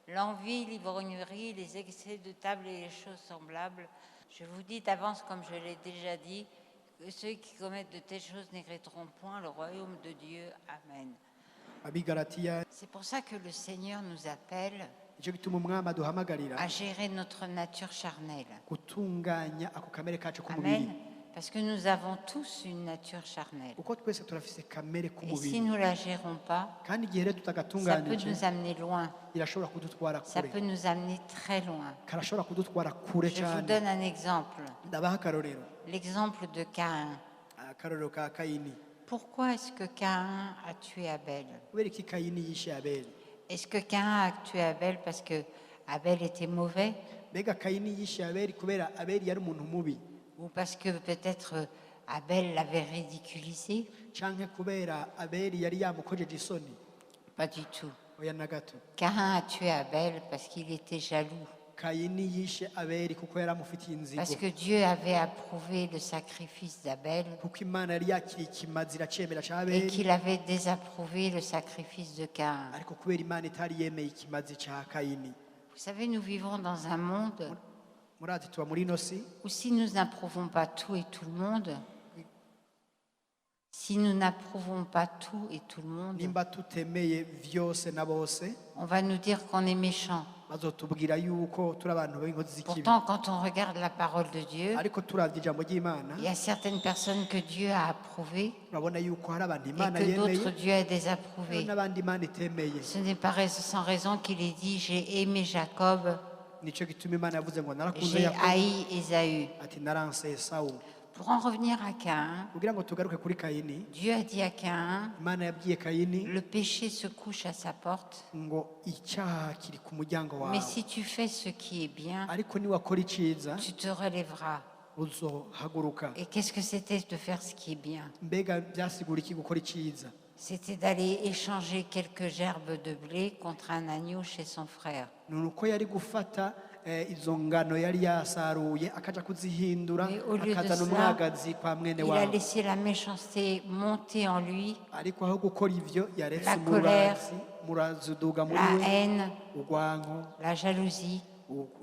l'envie, l'ivrognerie, les excès de table et les choses semblables. Je vous dis d'avance, comme je l'ai déjà dit, que ceux qui commettent de telles choses n'hériteront point le royaume de Dieu. Amen. abigaratiya C'est pour ça que le Seigneur nous appelle icyo gituma umwami aduhamagarira à gérer notre nature charnelle. gutunganya ako kamere kacu k'umubiri Amen. Parce que nous avons tous une nature charnelle. kuko twese turafise kamere Et si k'umubiri nous ne la gérons pas, kandi igihe rero ça peut tutagatunganije nous amener loin. irashobora kudutwara Ça kure peut nous amener très loin. karashobora kudutwara kure Je vous cyane donne un exemple. ndabaha akarorero L'exemple de Caïn. akarorero ka kayini Pourquoi est-ce que Caïn a tué Abel? kubera iki kayini yishe abeli Est-ce que Caïn a tué Abel parce que Abel était mauvais mbega kayini yishe abeli kubera abeli yari umuntu mubi ou parce que peut-être Abel l'avait ridiculisé? canke kubera abeli yari yamukojeje isoni Pas du tout. oya na gato Caïn a tué Abel parce qu'il était jaloux, kayini yishe abeli kuko yari amufitiye inzigo parce que Dieu avait approuvé le sacrifice d'Abel kuko imana yari yakiriye ikimazi iracemera ca et abeli qu'il avait désapprouvé le sacrifice de Caïn. ariko kubera imana itari yemeye ikimazi ca kayini Vous savez, nous vivons dans un monde murazi tuba muri ino si ou si nous n'approuvons pas tout et tout le monde, si nous n'approuvons pas tout et tout le monde, nimba tutemeye vyose na bose on va nous dire qu'on est méchant. bazotubwira yuko turi abantu b'inkozi z'ikibi. Pourtant, quand on regarde la parole de Dieu, Ariko turavye ijambo ry'Imana il y a certaines personnes que Dieu a approuvées urabona yuko hari abantu et Imana que yemeye d'autres Dieu a hari désapprouvées. n'abandi Imana itemeye. Ce n'est pas sans raison qu'il est dit « J'ai aimé Jacob, Nico gituma Imana yavuze ngo narakunze j'ai Yakobo haï Ésaü ». ati naranse Esawu. Pour en revenir à Caïn, Kugira ngo tugaruke kuri Kayini, Dieu a dit à Caïn, Imana yabwiye Kayini le péché se couche à sa porte, ngo icyaha kiri ku muryango mais wawe, si tu fais ce qui est bien, ariko niwakora iciza tu te relèveras. uzohaguruka. Et qu'est-ce que c'était de faire ce qui est bien? Mbega byasigura iki gukora iciza? C'était d'aller échanger quelques gerbes de blé contre un agneau chez son frère. Ni uko yari gufata izo ngano yari yasaruye akaja kuzihindura Mais au lieu de akazana cela, umwagazi kwa mwene Il a wawe, laissé la méchanceté monter en lui, ariko aho gukora ivyo yaretse La colère, murazi uduga muri la we, haine, urwanko, la jalousie,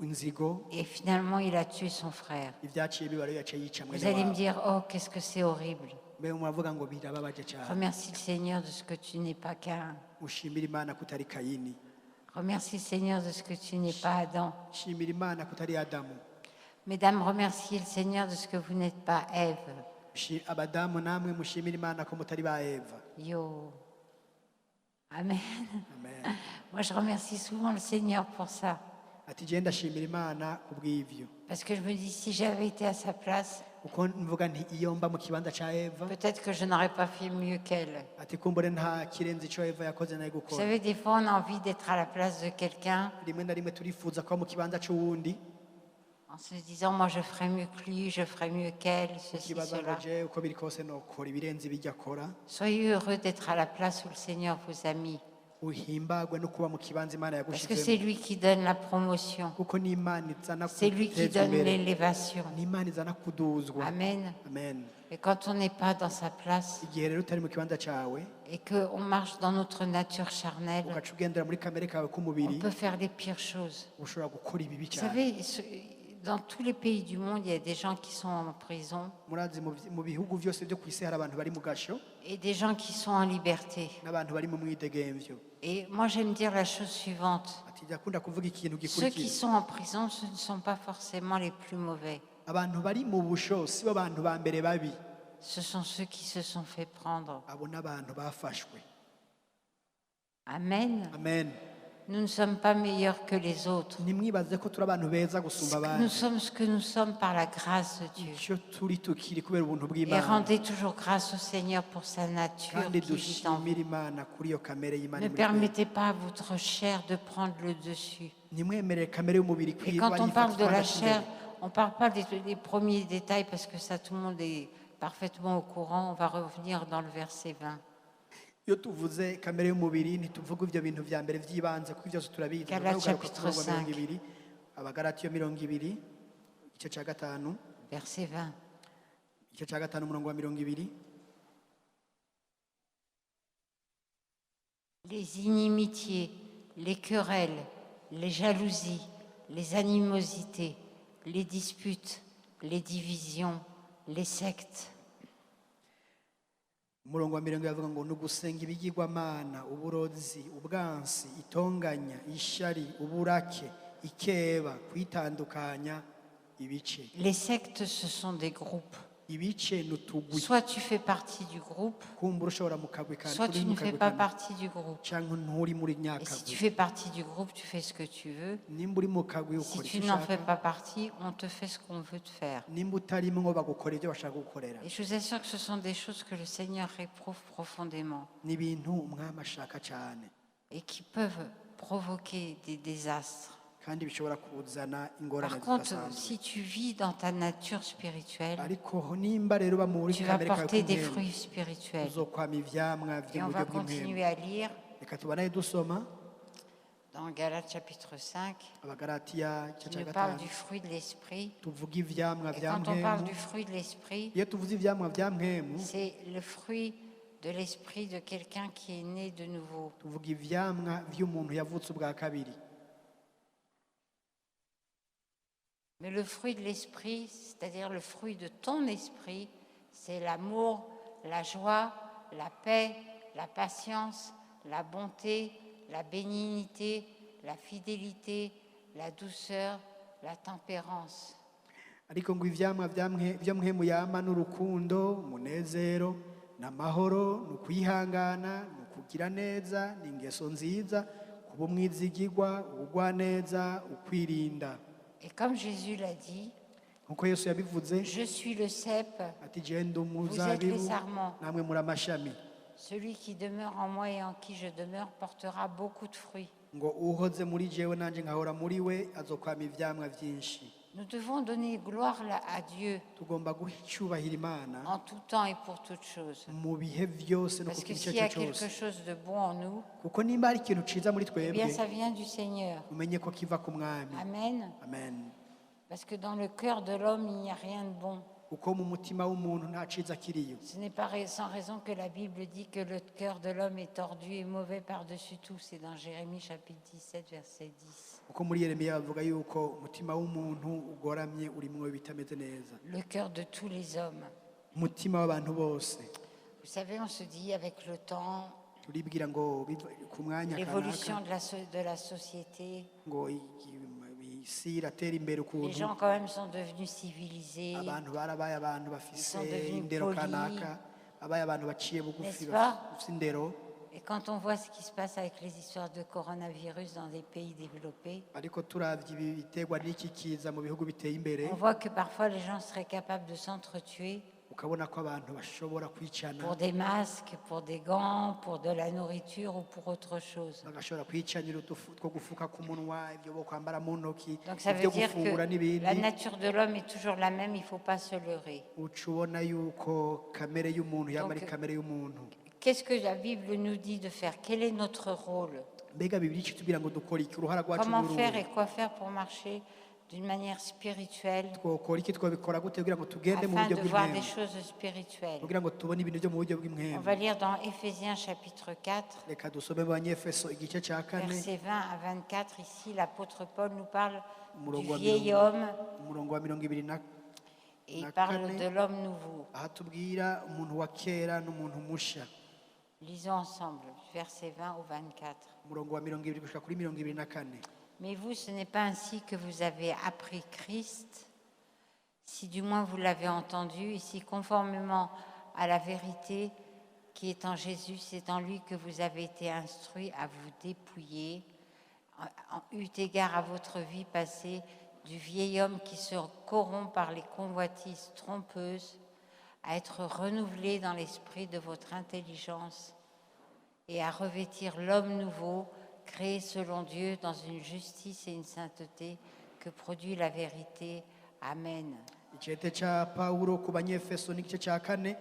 inzigo, et finalement il a tué son frère. ivyaciye biba rero yaciye yica Vous mwene allez me wawe. dire, oh, qu'est-ce que c'est horrible. Mbe muravuga ngo birababaje cyane. Remercie le Seigneur de ce que tu n'es pas Caïn. Ushimira Imana kutari Kayini, Remercie le Seigneur de ce que tu n'es pas Adam. shimira Imana kutari Adamu. Mesdames, remerciez le Seigneur de ce que vous n'êtes pas Ève. Abadamu namwe mushimira Imana ko mutari ba Eva. Yo. Amen. Amen. Moi, je remercie souvent le Seigneur pour ça. Ati je ndashimira Imana kubw'ivyo, Parce que je me dis, si j'avais été à sa place, uko mvuga nti iyo mba mu kibanza ca Eva, peut-être que je n'aurais pas fait mieux qu'elle. ati kumbure nta kirenze ico Eva yakoze nayo Vous gukora. savez, des fois, on a envie d'être à la place de quelqu'un Rimwe na rimwe turifuza kuba mu kibanza c'uwundi, en se disant, moi, je ferais mieux que lui, je ferais mieux qu'elle, ceci, ukibaza ngo cela. je uko biri kose nokora ibirenze ibijya akora. Soyez heureux d'être à la place où le Seigneur vous a mis. Uhimbagwe no kuba mu kibanza Imana Parce que c'est yagushizemo, lui qui donne la promotion. kuko ni Imana izana C'est lui qui kuteza donne imbere, l'élévation. ni Imana izana kuduzwa. Amen. Amen. Et quand on n'est pas dans sa place Igihe rero utari mu kibanza cawe et qu'on marche dans notre nature charnelle, ugaca ugendera muri kamere kawe on k'umubiri, peut faire les pires choses. ushobora gukora ibibi Vous cyane. savez, dans tous les pays du monde, il y a des gens qui sont en prison Murazi mu bihugu byose byo ku isi hari abantu bari mu gasho et des gens qui sont en liberté. n'abantu bari mu mwidegemvyo. Et moi, j'aime dire la chose suivante. Ati jakunda kuvuga ikintu Ceux qui gikurikira, sont en prison, ce ne sont pas forcément les plus mauvais. abantu bari mu busho si bo bantu ba mbere babi, Ce sont ceux qui se sont fait prendre. abo n'abantu bafashwe. Amen. Amen. Nous ne sommes pas meilleurs que les autres. Nimwibaze ko turi abantu beza gusumba Nous abandi. sommes ce que nous sommes par la grâce de Dieu. Icyo turi tukiri kubera ubuntu Et bw'Imana, rendez toujours grâce au Seigneur pour sa nature kandi qui vit en vous. dushimira Imana kuri iyo kamere y'Imana Ne iri muri twe. permettez pas à votre chair de prendre le dessus. Nimwemerere kamere y'umubiri Et quand on parle de la ikibanza chair, cy'imbere. on ne parle pas des premiers détails parce que ça, tout le monde est parfaitement au courant. On va revenir dans le verset 20. Iyo tuvuze kamere y'umubiri ntituvuga ibyo bintu vya mbere vy'ibanze kuko byose turabizi. Galates Tugaruka chapitre ku murongo wa 5. 20, Abagalatiyo 20, igice ca gatanu, Verset 20. igice ca gatanu umurongo wa 20. Les inimitiés, les querelles, les jalousies, les animosités, les disputes, les divisions, les sectes, Umurongo wa 20 yavuga ngo ni ugusenga ibigirwamana, uburozi, ubwansi, itonganya, ishari, uburake, ikeba, kwitandukanya, ibice. les sectes, ce sont des groupes. Ibice ni utugwi. Soit tu fais partie du groupe, Kumbura ushobora mu kagwi kandi soit uri tu mu ne fais kagwi pas kandi partie du groupe. canke nturi muri Et si nyakagwi. tu fais partie du groupe, tu fais ce que tu veux. Nimba uri mu kagwi Si ukora tu icyo n'en fais ushaka, pas partie, on te fait ce qu'on veut te faire. nimba utarimwo bagukora ibyo bashaka gukorera. Et je vous assure que ce sont des choses que le Seigneur réprouve profondément Ni ibintu umwami ashaka cyane et qui peuvent provoquer des désastres. kandi bishobora kuzana ingorane Par contre, zidasanzwe. si tu vis dans ta nature spirituelle, Ariko nimba rero uba muri tu vas kamere kawe porter des k'umwemwe, fruits spirituels. uzokwama ivyamwa Et on vy'uburyo va bw'impwemu. continuer à lire Reka tubanaye dusoma dans Galates chapitre 5. Abagalatiya igice Il ca nous parle gatanu, du fruit de l'esprit. tuvuga ivyamwa Et vya quand on parle mpwemu. du fruit de l'esprit, Iyo tuvuze ivyamwa vya mpwemu, c'est le fruit de l'esprit de quelqu'un qui est né de nouveau. tuvuga ivyamwa vy'umuntu yavutse ubwa kabiri. Mais le fruit de l'esprit, c'est-à-dire le fruit de ton esprit, c'est l'amour, la joie, la paix, la patience, la bonté, la bénignité, la fidélité, la douceur, la tempérance. ariko ngo ivyamwa vyo mpwemu yama n'urukundo, umunezero, n'amahoro, n'ukwihangana, n'ukugira neza, n'ingeso nziza, kuba umwizigirwa, ubugwaneza, ukwirinda. Et comme Jésus l'a dit, nkuko Yesu yabivuze je suis le cep, ati je ndi vous êtes umuzabibu les sarments. namwe muri amashami. Celui qui demeure en moi et en qui je demeure portera beaucoup de fruits. ngo uhoze muri jewe nanje nkahora muri we azokwama ivyamwa vyinshi. Nous devons donner gloire à Dieu Tugomba guha icyubahiro Imana en tout temps et pour toutes choses. mu bihe vyose no Parce ku que gice s'il y a cyose. quelque chose de bon en nous, Kuko nimba ari ikintu ciza muri eh bien twebwe ça vient du Seigneur. umenye ko kiva ku mwami. Amen. Amen. Parce que dans le cœur de l'homme, il n'y a rien de bon. Kuko mu mutima w'umuntu nta ciza kiriyo. Ce n'est pas sans raison que la Bible dit que le cœur de l'homme est tordu et mauvais par-dessus tout. C'est dans Jérémie chapitre 17, verset 10. Kuko muri Yeremiya bavuga yuko umutima w'umuntu ugoramye urimwo bitameze neza. Le cœur de tous les hommes. Umutima w'abantu bose. Vous savez, on se dit avec le temps, Turibwira ngo ku mwanya l'évolution kanaka de la société, ngo isi iratera imbere les ukuntu gens quand même sont devenus civilisés, abantu barabaye abantu bafise sont devenus indero polis. kanaka, abaye abantu baciye bugufi N'est-ce pas? bafise indero. et quand on voit ce qui se passe avec les histoires de coronavirus dans des pays développés, Ariko turavye ibi biterwa n'iki kiza mu bihugu biteye imbere, on voit que parfois les gens seraient capables de s'entretuer ukabona ko abantu bashobora kwicana, pour des masques, pour des gants, pour de la nourriture ou pour autre chose. bagashobora kwicanira udufu two gufuka ku munwa, ibyo bo kwambara mu ntoki, Donc ça veut ibyo dire gufungura que n'ibindi. la nature de l'homme est toujours la même, il ne faut pas se leurrer. Uca ubona yuko kamere y'umuntu yaba ari Donc, kamere y'umuntu. Qu'est-ce que la Bible nous dit de faire? Quel est notre rôle? Mbega Bibiliya itubwira ngo dukora iki, uruhara rwacu Comment ni faire uruhe? et quoi faire pour marcher d'une manière spirituelle Twokora iki, twabikora gute kugira ngo tugende mu afin buryo de voir des bw'impemu, choses spirituelles? kugira ngo tubone ibintu byo mu buryo On bw'impemu. va lire dans Éphésiens chapitre 4, Reka dusome mu Banyefeso igice cya kane versets 20 à 24. Ici, l'apôtre Paul nous parle du umurongo wa vieil homme umurongo wa 22 et il na parle kane. de l'homme nouveau. aha tubwira umuntu wa kera n'umuntu musha. Lisons ensemble, versets 20 au 24. Umurongo wa 20 gushika kuri 24. Mais vous, ce n'est pas ainsi que vous avez appris Christ, si du moins vous l'avez entendu, et si conformément à la vérité qui est en Jésus, c'est en lui que vous avez été instruits à vous dépouiller, eu égard à votre vie passée, du vieil homme qui se corrompt par les convoitises trompeuses, à être renouvelé dans l'esprit de votre intelligence et à revêtir l'homme nouveau, créé selon Dieu dans une justice et une sainteté que produit la vérité. Amen. Icete ca Paulo ku Banyefeso n'igice cya kane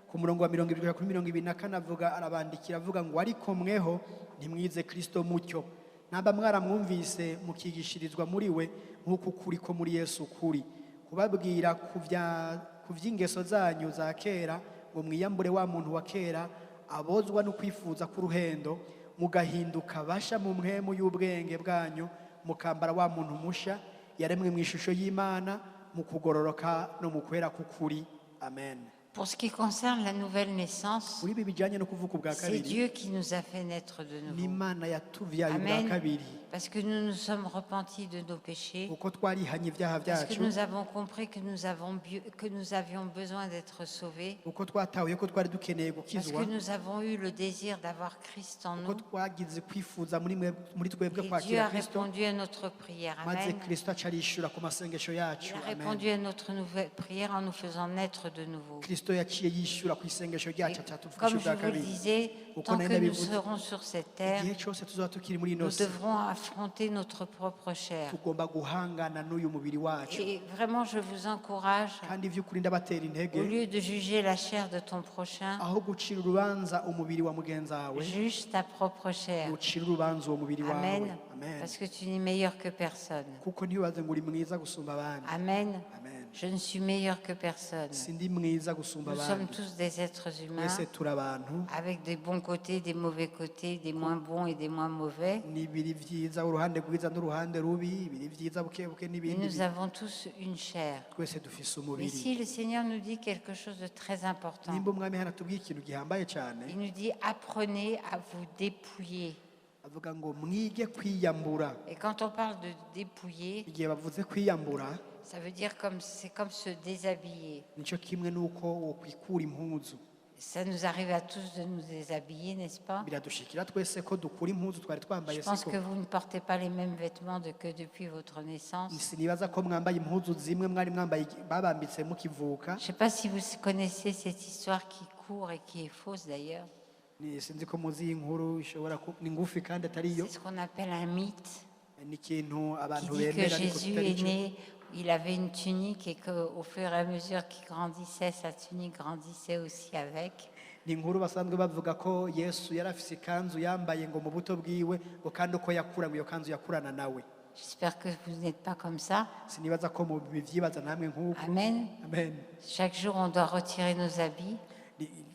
ku murongo wa 20 kuri 24 avuga, arabandikira avuga ngo ariko mweho ntimwize Kristo mutyo, namba mwaramwumvise mukigishirizwa muri we nk'uko kuri ko muri Yesu kuri, kubabwira ku vy'ingeso zanyu za kera ngo mwiyambure wa muntu wa kera abozwa no kwifuza k'uruhendo, mugahinduka basha mu mpwemu y'ubwenge bwanyu, mukambara wa muntu musha yaremwe mu ishusho y'Imana, mu kugororoka no mu kwera k'ukuri. Amen. Pour ce qui concerne la nouvelle naissance, Kuri ibi bijanye no kuvuka ubwa c'est kabiri, Dieu qui nous a fait naître de nouveau. n'Imana yatuvyaye ubwa Amen. kabiri, Parce que nous nous sommes repentis de nos péchés, kuko twarihanye ibyaha parce que byacu, nous avons compris que nous avions besoin d'être sauvés, kuko twatahuye ko twari dukeneye parce gukizwa, que nous avons eu le désir d'avoir Christ en kuko nous. twagize kwifuza muri twebwe Et Dieu kwakira a Kristo, répondu à notre prière. maze Amen. Kristo aca arishura ku masengesho Il yacu. a Amen. répondu à notre nouvelle prière en nous faisant naître de nouveau. Kristo yaciye yishura ku isengesho Et ryacu atadupfusha comme je ubwa vous le kabiri. disais, Uko tant nari que nous nabivuze, serons sur cette terre, igihe cyose tuzaba tukiri muri ino nous si, devrons affronter notre propre chair. tugomba guhangana n'uyu mubiri wacu. Et vraiment, je vous encourage, Kandi ivy'ukuri ndabatera au intege, lieu de juger la chair de ton prochain, aho gucira urubanza umubiri wa mugenzi wawe, juge ta propre chair. ucira urubanza uwo mubiri wawe. Amen. Amen. Parce que tu n'es meilleur que personne. Kuko ntibaze ngo uri mwiza gusumba abandi. Amen. Amen. Je ne suis meilleur que personne. sindi mwiza gusumba Nous sommes abandi tous des êtres humains twese turi abantu avec des bons côtés, des mauvais côtés, des moins bons et des moins mauvais. n'ibiri vyiza uruhande rwiza n'uruhande rubi ibiri vyiza buke buke Et n'ibindi nous avons tous une chair. twese dufise Mais umubiri ici, le Seigneur nous dit quelque chose de très important. nimba umwami hano atubwiye ikintu gihambaye cyane Il nous dit apprenez à vous dépouiller. avuga ngo mwige kwiyambura Et quand on parle de dépouiller, igihe bavuze kwiyambura ça veut dire comme c'est comme se déshabiller. nicyo kimwe n'uko wokwikura impuzu Ça nous arrive à tous de nous déshabiller, n'est-ce pas? biradushikira twese ko dukura impuzu twari twambaye Je pense siko que vous ne portez pas les mêmes vêtements que depuis votre naissance. sinibaza ko mwambaye impuzu zimwe mwari mwambaye babambitse mukivuka Je ne sais pas si vous connaissez cette histoire qui court et qui est fausse d'ailleurs. sinzi ko muzi iyi nkuru ishobora ni ngufi kandi atari yo C'est ce qu'on appelle un mythe ni ikintu qui abantu dit que bemera ariko Jésus kitari est cyo né, il avait une tunique et qu'au fur et à mesure qu'il grandissait, sa tunique grandissait aussi avec. ni inkuru basanzwe bavuga ko yesu yari afise ikanzu yambaye ngo mu buto bwiwe ngo kandi uko yakura ngo iyo kanzu yakurana nawe J'espère que vous n'êtes pas comme ça. sinibaza ko mubivyibaza namwe nk'uko Amen. amen Chaque jour, on doit retirer nos habits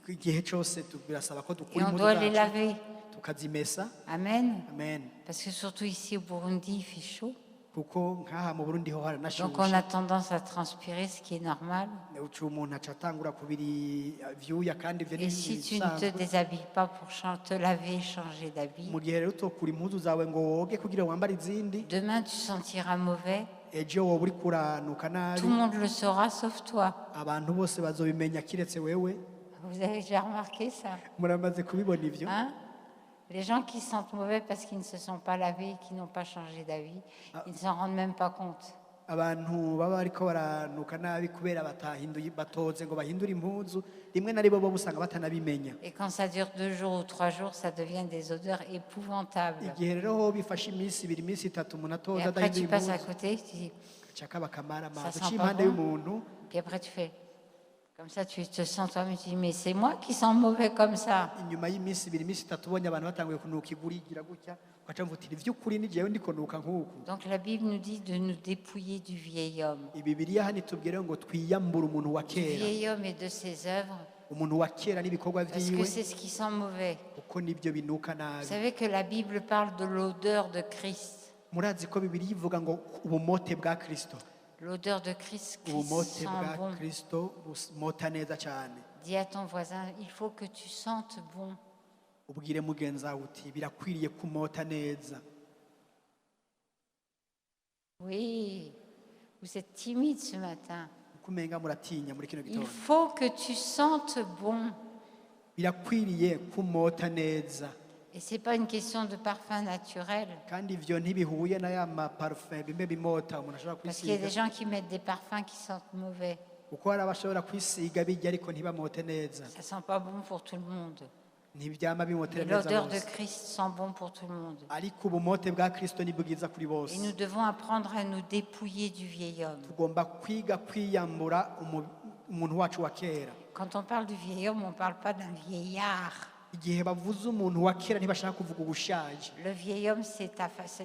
igihe cyose birasaba ko et dukura on impuzu doit les zacu laver. tukazimesa Amen. amen Parce que surtout ici au Burundi, il fait chaud. kuko nk'aha mu burundi ho Donc on haranashushe a tendance à transpirer, ce qui est normal. uca umuntu aca atangura kubiri vyuya kandi ivyo ni Et si tu ne te ibisanzwe déshabilles pas pour te laver et changer d'habit, mu gihe rero utokura impuzu zawe ngo woge kugira wambare izindi demain tu sentiras mauvais. ejo wowe uri kuranuka Tout nabi le monde le saura sauf toi. abantu bose bazobimenya kiretse wewe Vous avez déjà remarqué ça, muramaze kubibona ivyo hein? Les gens qui se sentent mauvais parce qu'ils ne se sont pas lavés et qui n'ont pas changé d'avis, ils ne s'en rendent même pas compte. abantu baba bariko baranuka nabi kubera batahinduye batoze ngo bahindure impuzu rimwe na rimwe bo usanga batanabimenya Et quand ça dure 2 jours ou 3 jours, ça devient des odeurs épouvantables. igihe rero ho bifashe iminsi ibiri iminsi itatu umuntu Et atoza après adahinduye tu passes à impuzu côté, tu dis, caka bakamara Ça amazi sent uciye pas impande bon. y'umuntu puis après tu fais. Comme ça, tu te sens toi-même, tu dis, mais c'est moi qui sens mauvais comme ça. inyuma y'iminsi ibiri iminsi itatu ubonye abantu batanguye kunuka igurigira gutya ugaca mvutira ivy'ukuri ni jewe ndiko nuka nk'uku Donc la Bible nous dit de nous dépouiller du vieil homme. ibibiriya hano itubwire ngo twiyambure umuntu wa Du kera vieil homme et de ses œuvres, umuntu wa kera n'ibikorwa parce vyiwe que c'est ce qui sent mauvais. kuko nibyo binuka Vous nabi savez que la Bible parle de l'odeur de Christ. murazi ko bibiriya ivuga ngo ubumote bwa kristo L'odeur de Christ qui ubumote sent bwa bon. kristo bumota neza cyane Dis à ton voisin, il faut que tu sentes bon. ubwire mugenzi wawe uti birakwiriye kumota neza Oui, vous êtes timide ce matin. uko umenga muratinya muri kino Il gitondo faut que tu sentes bon. birakwiriye kumota neza Et ce n'est pas une question de parfum naturel. kandi ivyo ntibihuye na ya maparufe bimwe bimota umuntu ashobora Parce qu'il y a des kwisiga gens qui mettent des parfums qui sentent mauvais. kuko hari abashobora kwisiga bijya ariko ntibamote neza Ça ne sent pas bon pour tout le monde. ntibyama Mais bimotera neza l'odeur de bose Christ sent bon pour tout le monde. ariko ubumote bwa kristo ni bwiza kuri bose Et nous devons apprendre à nous dépouiller du vieil homme. tugomba kwiga kwiyambura umuntu wacu wa kera Quand on parle du vieil homme, on ne parle pas d'un vieillard. igihe bavuze umuntu wa kera ntibashaka kuvuga ubushaje Le vieil homme, c'est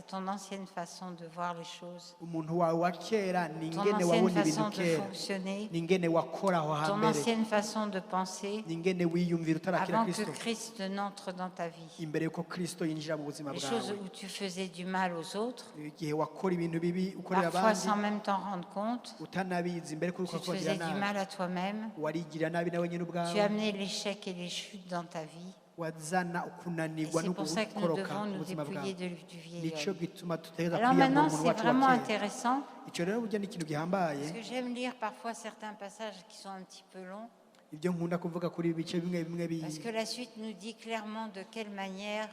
ton ancienne façon de voir les choses. umuntu wawe wa kera ni Ton ingene ancienne wabona façon ibintu de kera fonctionner. ni ingene wakora aho Ton hambere ancienne façon de penser. ni ingene wiyumvira utarakira Avant que kristo Christ n'entre dans ta vie. imbere yuko kristo yinjira mu buzima Les choses bwawe où tu faisais du mal aux autres, igihe wakora ibintu bibi ukorera parfois abandi sans même t'en rendre compte. utanabizi imbere Tu kuko te kubagira faisais du nabi mal à toi-même. warigirira nabi nawe nyine Tu ubwawe amenais l'échec et les chutes dans ta vie. wazana Et ukunanirwa c'est no pour ça que nous gukoroka devons mu nous buzima dépouiller bwawe du vieil nico homme. gituma dutegereza Alors kwiyambura maintenant, umuntu c'est wacu vraiment wa kera intéressant icyo rero burya ni ikintu gihambaye parce que j'aime lire parfois certains passages qui sont un petit peu longs ibyo nkunda kuvuga kuri ibi bice bimwe bimwe parce que la suite nous dit clairement de quelle manière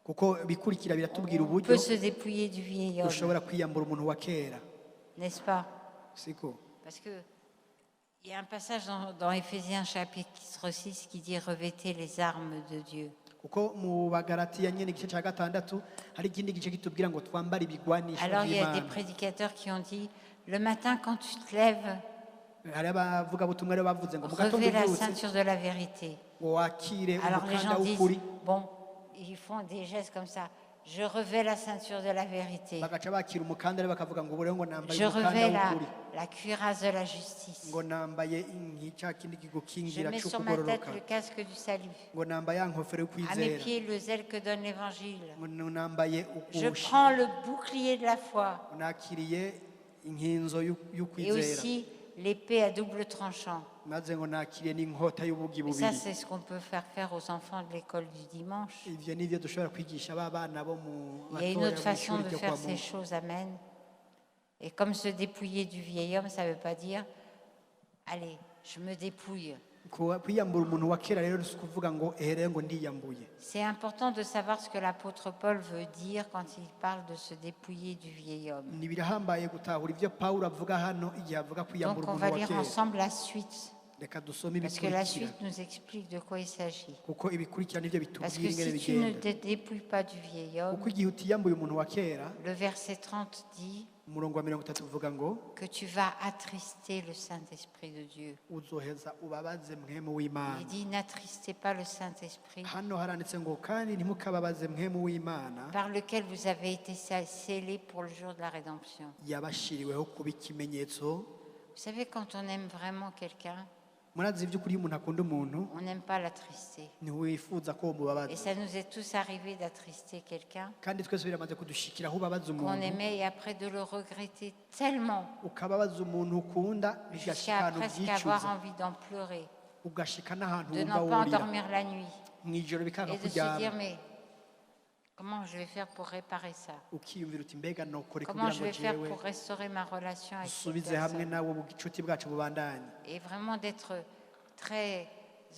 kuko bikurikira biratubwira on uburyo peut se dépouiller du vieil homme, ushobora kwiyambura umuntu wa kera n'est-ce pas? siko Parce que il y a un passage dans Éphésiens chapitre 6 qui dit revêtez les armes de Dieu. kuko mu bagaratiya nyine igice cya gatandatu hari ikindi gice kitubwira ngo twambare ibigwanisho Alors il y a des by'imana prédicateurs qui ont dit le matin quand tu te lèves, hari abavugabutumwa rero bavuze ngo mu gatondo revêt la ubyutse ceinture de la vérité. ngo wakire Alors les umukanda gens disent, w'ukuri bon, ils font des gestes comme ça. Je revais la ceinture de la vérité. bagaca bakira umukandara bakavuga ngo ubu rero ngo nambaye Je umukanda revais w'ukuri la cuirasse de la justice. ngo nambaye cya kindi Je kigukingira mets cyo sur ma tête kugororoka le casque du salut. ngo nambaye ya nkofero yo À mes kwizera pieds, le zèle que donne l'évangile. ngo nambaye Je ukushi prends le bouclier de la foi nakiriye inkinzo et y'ukwizera aussi l'épée à double tranchant. maze ngo nakiriye n'inkota y'ubugi Et ça, bubiri c'est ce qu'on peut faire aux enfants de l'école du dimanche. ivyo nivyo dushobora kwigisha ba bana bo mu Il y a une batoya autre mu façon ishuri de ryo faire kwa ces Mungu. choses, amen. Et comme se dépouiller du vieil homme, ça ne veut pas dire, allez, je me dépouille. Kwiyambura umuntu wa kera rero si ukuvuga ngo ehere ngo ndiyambuye. C'est important de savoir ce que l'apôtre Paul veut dire quand il parle de se dépouiller du vieil homme. Ni birahambaye gutahura ivyo Pawulo avuga hano igihe avuga Donc kwiyambura on umuntu va wa lire kera. ensemble la suite, Reka dusome parce que la ibikurikira suite nous explique de quoi il s'agit. kuko ibikurikira nivyo Parce bitubwira que ingene si tu ne bigenda. te dépouilles pas du vieil homme, Kuko igihe utiyambuye umuntu wa kera le verset 30 dit umurongo wa 30 uvuga ngo que tu vas attrister le Saint-Esprit de Dieu. uzoheza ubabaze mwemu Il w'Imana. dit n'attristez pas le Saint-Esprit Hano haranditse ngo kandi ntimukababaze mwemu w'Imana par lequel vous avez été scellés pour le jour de la rédemption. yabashiriweho kuba ikimenyetso. Vous savez, quand on aime vraiment quelqu'un, Murazi ivy'ukuri iyo umuntu akunda umuntu on n'aime pas l'attrister. ntiwifuza ko Et mubabaza. ça nous est tous arrivé d'attrister quelqu'un Kandi twese biramaze kudushikira aho ubabaza qu'on umuntu aimait et après de le regretter tellement ukababaza umuntu ukunda jusqu'à bigashikana presque avoir ubyicuza envie d'en pleurer, ugashika n'ahantu de wumva n'en pas wurira endormir la nuit mw'ijoro bikanga et de se kuryama dire mais comment je vais faire pour réparer ça? ukiyumvira uti mbega nokore Comment kugira je ngo vais faire jewe pour restaurer ma relation avec cette dusubize hamwe personne? nawe ubucuti bwacu bubandanye Et vraiment d'être très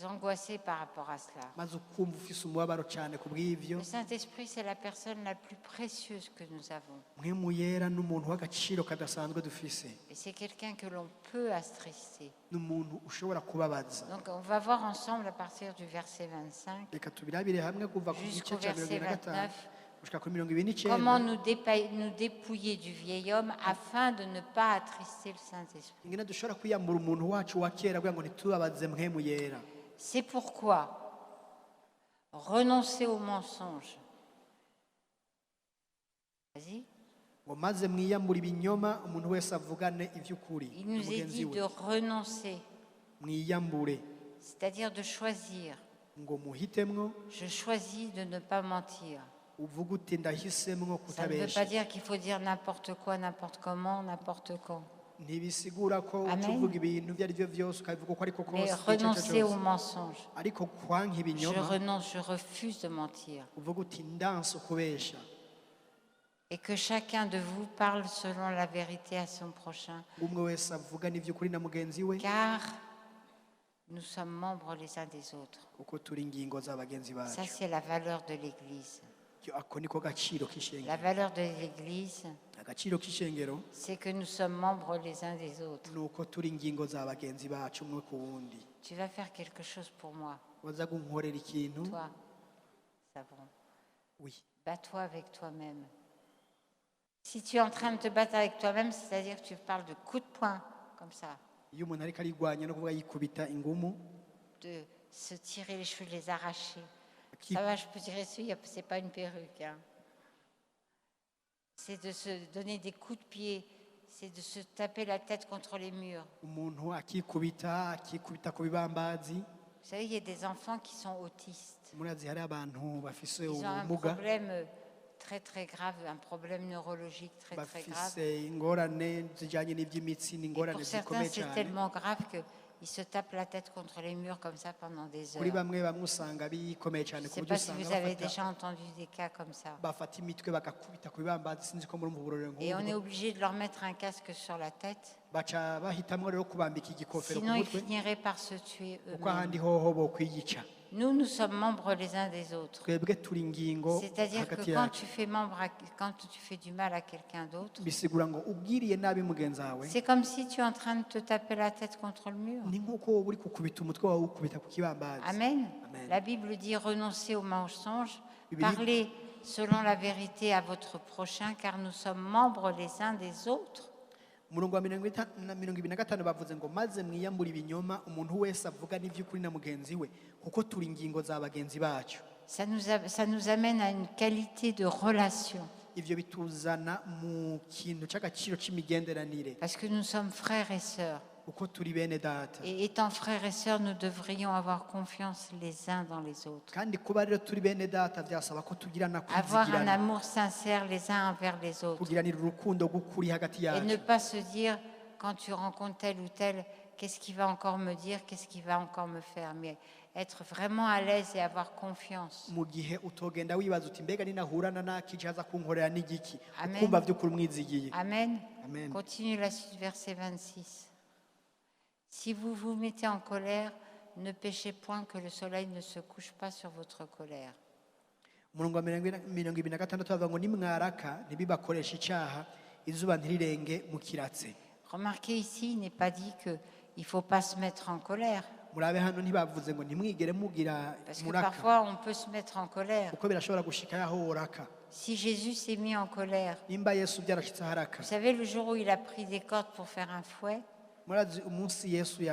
angoissé par rapport à cela. maze ukumva ufise umubabaro cyane ku bw'ivyo. Le Saint-Esprit, c'est la personne la plus précieuse que nous avons. Mwemu yera n'umuntu w'agaciro kadasanzwe dufise, Et c'est quelqu'un que l'on peut attrister. n'umuntu ushobora kubabaza. Donc on va voir ensemble à partir du verset 25 Reka tubirabire hamwe kuva ku jusqu'au gice cya verset 25 29. gushika kuri 29 Comment nous dépouiller du vieil homme afin de ne pas attrister le Saint-Esprit. ingene dushobora kwiyambura umuntu wacu wa kera kugira ngo ntitubabaze mwemu yera. C'est pourquoi renoncer au mensonge. Vas-y. ngo maze mwiyambure ibinyoma umuntu wese avugane ivy'ukuri Il nous est mugenzi dit we de renoncer, mwiyambure c'est-à-dire de choisir. ngo muhitemwo Je choisis de ne pas mentir. uvuga uti ndahisemwo Ça ne veut pas kutabesha. dire qu'il faut dire n'importe quoi, n'importe comment, n'importe quand. ntibisigura ko Amen. uca uvuga ibintu ibyo ari byo byose ukabivuga uko ariko Mais kose igihe icyo ari cyo renoncer au cyose. mensonge. ariko kwanka Je ibinyoma renonce, je refuse de mentir. uvuga uti ndanse kubesha. Et que chacun de vous parle selon la vérité à son prochain. umwe wese avugana iby'ukuri na mugenzi we Car nous sommes membres les uns des autres. kuko turi ingingo za bagenzi Ça, bacu. c'est la valeur de l'Église. Ako niko gaciro La k'ishengero. valeur de l'Église, Agaciro k'ishengero c'est que nous sommes membres les uns des autres. ni uko turi ingingo za bagenzi bacu umwe ku wundi. Tu vas faire quelque chose pour moi, waza gunkorera ikintu toi, savon. oui Bats-toi avec toi-même. Si tu es en train de te battre avec toi-même, c'est-à-dire que tu parles de coups de poing, comme ça, iyo umuntu ariko arigwanya no kuvuga yikubita ingumu de se tirer les cheveux, de les arracher. aki- Ça va, je peux tirer dessus, c'est pas une perruque. Hein. C'est de se donner des coups de pied, c'est de se taper la tête contre les murs. umuntu akikubita ku bibambazi. Vous savez, il y a des enfants qui sont autistes. murazi hari abantu bafise Ils ont un ubumuga problème très très grave, un problème neurologique très très grave. bafise ingorane zijanye n'ivy'imitsi Et n'ingorane pour certains, zikomeye c'est cyane. tellement grave qu'ils se tapent la tête contre les murs comme ça pendant des kuri heures. bamwe bamwe usanga bikomeye Je cyane ne ku sais buryo pas si usanga vous avez bafata- déjà entendu des cas comme ça. bafata imitwe bagakubita ku bibambazi sinzi ko muri uburorero Et on est nk'ubwo obligé de leur mettre un casque sur la tête, baca bahitamwo rero kubambika igikofero ku sinon ils mutwe finiraient par se tuer kuko ahandi eux-mêmes. hoho bokwiyica. Nous sommes membres les uns des autres. twebwe turi ingingo C'est-à-dire que hagati quand yacu tu fais quand tu fais du mal à quelqu'un d'autre, bisigura ngo ubwiriye nabi mugenzi wawe c'est comme si tu es en train de te taper la tête contre le mur. ni nk'uko wowe uri kukubita umutwe wawe ukubita ku kibambazi. Amen. Amen. La Bible dit renoncer au mensonge, Bible dit- parlez selon la vérité à votre prochain, car nous sommes membres les uns des autres. umurongo wa 25 bavuze ngo maze mwiyambure ibinyoma umuntu wese avuga n'iby'ukuri na mugenzi we kuko turi ingingo za bagenzi bacu. Ça nous amène à une qualité de relation. ivyo bituzana mu kintu c'agaciro c'imigenderanire Parce que nous sommes frères et sœurs. uko turi bene data. Et étant frères et sœurs, nous devrions avoir confiance les uns dans les autres. kandi kuba rero turi bene data vyasaba ko tugirana Avoir un kwizigirana amour sincère les uns envers les autres. kugiranira urukundo rw'ukuri hagati Et ne yacu pas se dire, quand tu rencontres tel ou tel, qu'est-ce qu'il va encore me dire, qu'est-ce qu'il va encore me faire. Mais être vraiment à l'aise et avoir confiance. mu gihe utogenda wibaza uti mbega ninahurana n'akije aza kunkorera n'igiki Amen. ukumva vy'ukuri umwizigiye. Amen. Amen. Continue la suite, verset 26. Si vous vous mettez en colère, ne péchez point que le soleil ne se couche pas sur votre colère. umurongo wa 26 bavuga ngo nimwaraka ntibibakoresha icaha izuba ntirirenge mu kiratse. Remarquez ici, il n'est pas dit qu'il ne faut pas se mettre en colère. murabe hano ntibavuze ngo ntimwigere mugira Parce que muraka parfois, on peut se mettre en colère. kuko birashobora gushika yaho woraka. Si Jésus s'est mis en colère, nimba yesu byarashitse haraka vous savez, le jour où il a pris des cordes pour faire un fouet murazi umunsi yesu